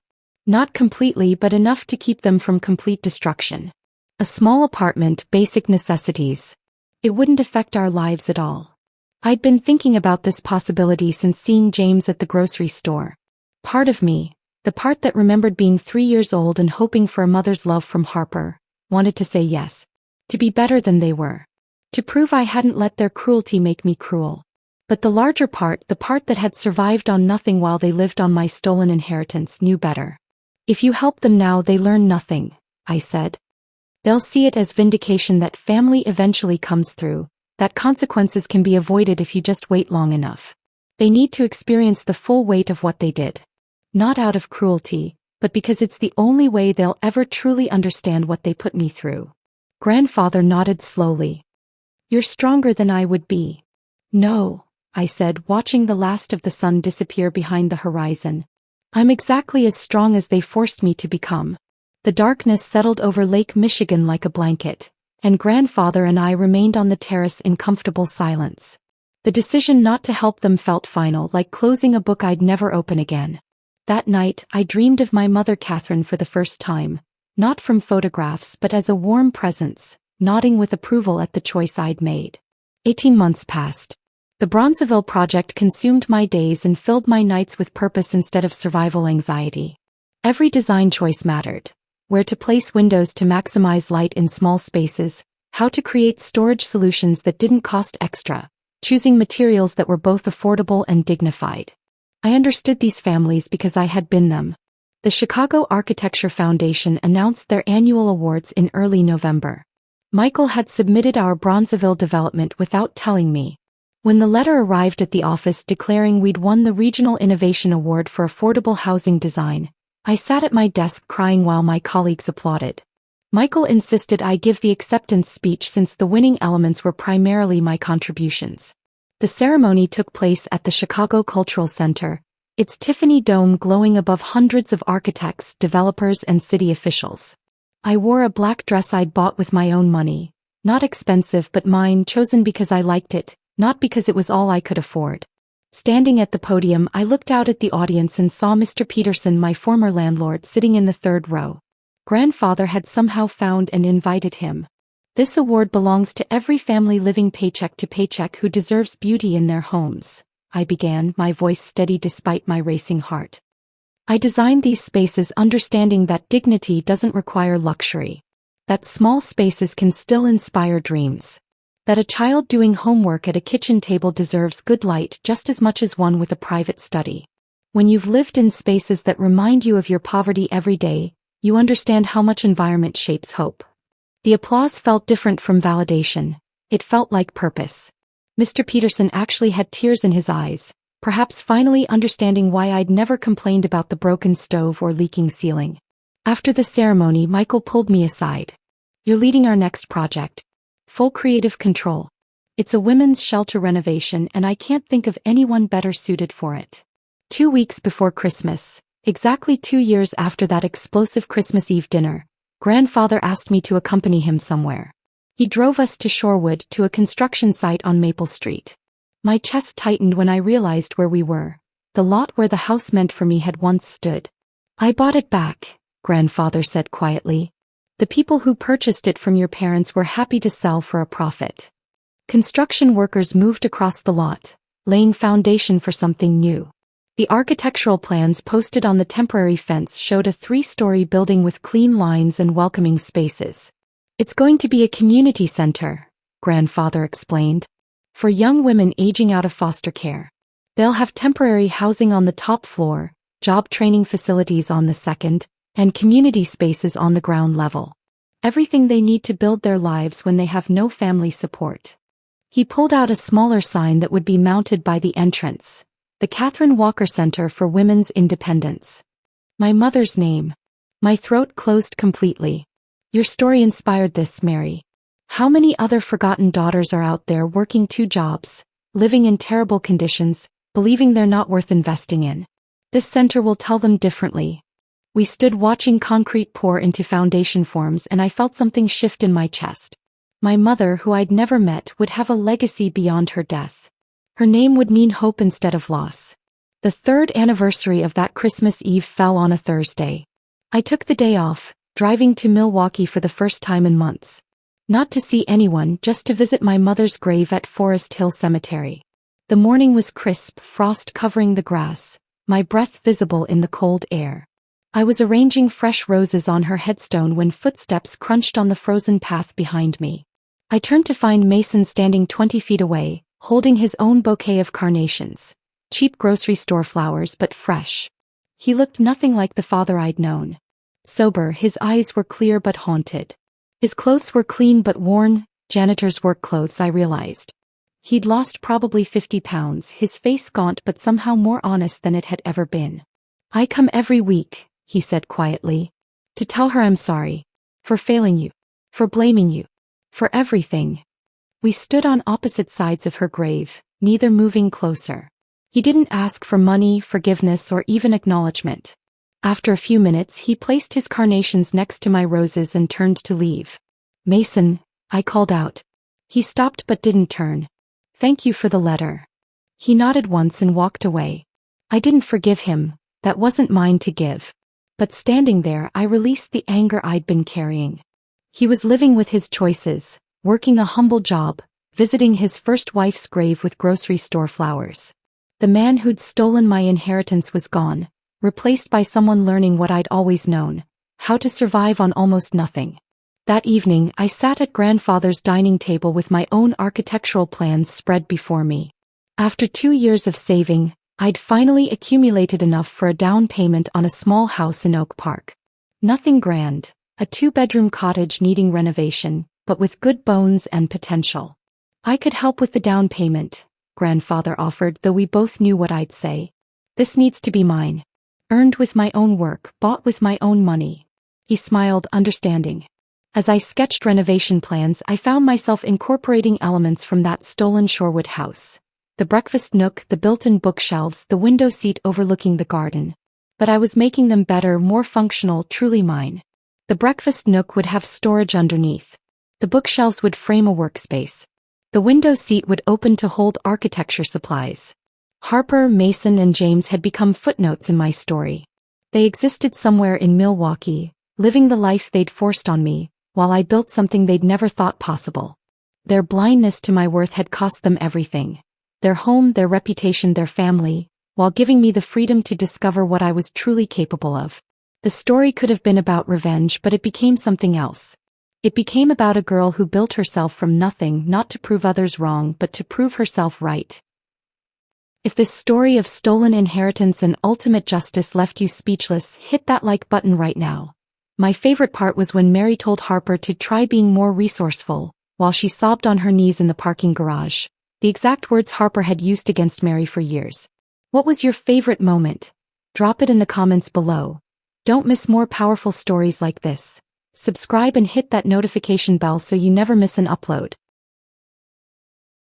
A: Not completely, but enough to keep them from complete destruction. A small apartment, basic necessities. It wouldn't affect our lives at all. I'd been thinking about this possibility since seeing James at the grocery store. Part of me, the part that remembered being 3 years old and hoping for a mother's love from Harper, wanted to say yes. To be better than they were. To prove I hadn't let their cruelty make me cruel. But the larger part, the part that had survived on nothing while they lived on my stolen inheritance, knew better. "If you help them now, they learn nothing," I said. "They'll see it as vindication that family eventually comes through, that consequences can be avoided if you just wait long enough. They need to experience the full weight of what they did. Not out of cruelty, but because it's the only way they'll ever truly understand what they put me through." Grandfather nodded slowly. "You're stronger than I would be." "No," I said, watching the last of the sun disappear behind the horizon. "I'm exactly as strong as they forced me to become." The darkness settled over Lake Michigan like a blanket, and grandfather and I remained on the terrace in comfortable silence. The decision not to help them felt final, like closing a book I'd never open again. That night, I dreamed of my mother Catherine for the first time, not from photographs but as a warm presence, nodding with approval at the choice I'd made. 18 months passed. The Bronzeville project consumed my days and filled my nights with purpose instead of survival anxiety. Every design choice mattered. Where to place windows to maximize light in small spaces, how to create storage solutions that didn't cost extra, choosing materials that were both affordable and dignified. I understood these families because I had been them. The Chicago Architecture Foundation announced their annual awards in early November. Michael had submitted our Bronzeville development without telling me. When the letter arrived at the office declaring we'd won the Regional Innovation Award for Affordable Housing Design, I sat at my desk crying while my colleagues applauded. Michael insisted I give the acceptance speech since the winning elements were primarily my contributions. The ceremony took place at the Chicago Cultural Center, its Tiffany dome glowing above hundreds of architects, developers, and city officials. I wore a black dress I'd bought with my own money, not expensive but mine, chosen because I liked it, not because it was all I could afford. Standing at the podium, I looked out at the audience and saw Mr. Peterson, my former landlord, sitting in the third row. Grandfather had somehow found and invited him. This award belongs to every family living paycheck to paycheck who deserves beauty in their homes, I began, my voice steady despite my racing heart. I designed these spaces understanding that dignity doesn't require luxury. That small spaces can still inspire dreams. That a child doing homework at a kitchen table deserves good light just as much as one with a private study. When you've lived in spaces that remind you of your poverty every day, you understand how much environment shapes hope. The applause felt different from validation. It felt like purpose. Mr. Peterson actually had tears in his eyes, perhaps finally understanding why I'd never complained about the broken stove or leaking ceiling. After the ceremony, Michael pulled me aside. "You're leading our next project. Full creative control. It's a women's shelter renovation and I can't think of anyone better suited for it." 2 weeks before Christmas, exactly 2 years after that explosive Christmas Eve dinner, Grandfather asked me to accompany him somewhere. He drove us to Shorewood, to a construction site on Maple Street. My chest tightened when I realized where we were. The lot where the house meant for me had once stood. "I bought it back," Grandfather said quietly. "The people who purchased it from your parents were happy to sell for a profit." Construction workers moved across the lot, laying foundation for something new. The architectural plans posted on the temporary fence showed a 3-story building with clean lines and welcoming spaces. "It's going to be a community center," Grandfather explained, "for young women aging out of foster care. They'll have temporary housing on the top floor, job training facilities on the second, and community spaces on the ground level. Everything they need to build their lives when they have no family support." He pulled out a smaller sign that would be mounted by the entrance. "The Catherine Walker Center for Women's Independence." My mother's name. My throat closed completely. "Your story inspired this, Mary. How many other forgotten daughters are out there working 2 jobs, living in terrible conditions, believing they're not worth investing in? This center will tell them differently." We stood watching concrete pour into foundation forms and I felt something shift in my chest. My mother, who I'd never met, would have a legacy beyond her death. Her name would mean hope instead of loss. The 3rd anniversary of that Christmas Eve fell on a Thursday. I took the day off, driving to Milwaukee for the first time in months. Not to see anyone, just to visit my mother's grave at Forest Hill Cemetery. The morning was crisp, frost covering the grass, my breath visible in the cold air. I was arranging fresh roses on her headstone when footsteps crunched on the frozen path behind me. I turned to find Mason standing 20 feet away, holding his own bouquet of carnations. Cheap grocery store flowers but fresh. He looked nothing like the father I'd known. Sober, his eyes were clear but haunted. His clothes were clean but worn, janitor's work clothes, I realized. He'd lost probably 50 pounds, his face gaunt but somehow more honest than it had ever been. "I come every week," he said quietly, "to tell her I'm sorry. For failing you. For blaming you. For everything." We stood on opposite sides of her grave, neither moving closer. He didn't ask for money, forgiveness, or even acknowledgement. After a few minutes, he placed his carnations next to my roses and turned to leave. "Mason," I called out. He stopped but didn't turn. "Thank you for the letter." He nodded once and walked away. I didn't forgive him. that wasn't mine to give. But standing there, I released the anger I'd been carrying. He was living with his choices, working a humble job, visiting his first wife's grave with grocery store flowers. The man who'd stolen my inheritance was gone, replaced by someone learning what I'd always known: how to survive on almost nothing. That evening, I sat at grandfather's dining table with my own architectural plans spread before me. After 2 years of saving, I'd finally accumulated enough for a down payment on a small house in Oak Park. Nothing grand, a 2-bedroom cottage needing renovation, but with good bones and potential. I could help with the down payment, grandfather offered, though we both knew what I'd say. This needs to be mine. Earned with my own work, bought with my own money. He smiled, understanding. As I sketched renovation plans, I found myself incorporating elements from that stolen Shorewood house. The breakfast nook, the built-in bookshelves, the window seat overlooking the garden. But I was making them better, more functional, truly mine. The breakfast nook would have storage underneath. The bookshelves would frame a workspace. The window seat would open to hold architecture supplies. Harper, Mason, and James had become footnotes in my story. They existed somewhere in Milwaukee, living the life they'd forced on me, while I built something they'd never thought possible. Their blindness to my worth had cost them everything. Their home, their reputation, their family, while giving me the freedom to discover what I was truly capable of. The story could have been about revenge, but it became something else. It became about a girl who built herself from nothing, not to prove others wrong, but to prove herself right. If this story of stolen inheritance and ultimate justice left you speechless, hit that like button right now. My favorite part was when Mary told Harper to try being more resourceful, while she sobbed on her knees in the parking garage. The exact words Harper had used against Mary for years. What was your favorite moment? Drop it in the comments below. Don't miss more powerful stories like this. Subscribe and hit that notification bell so you never miss an upload.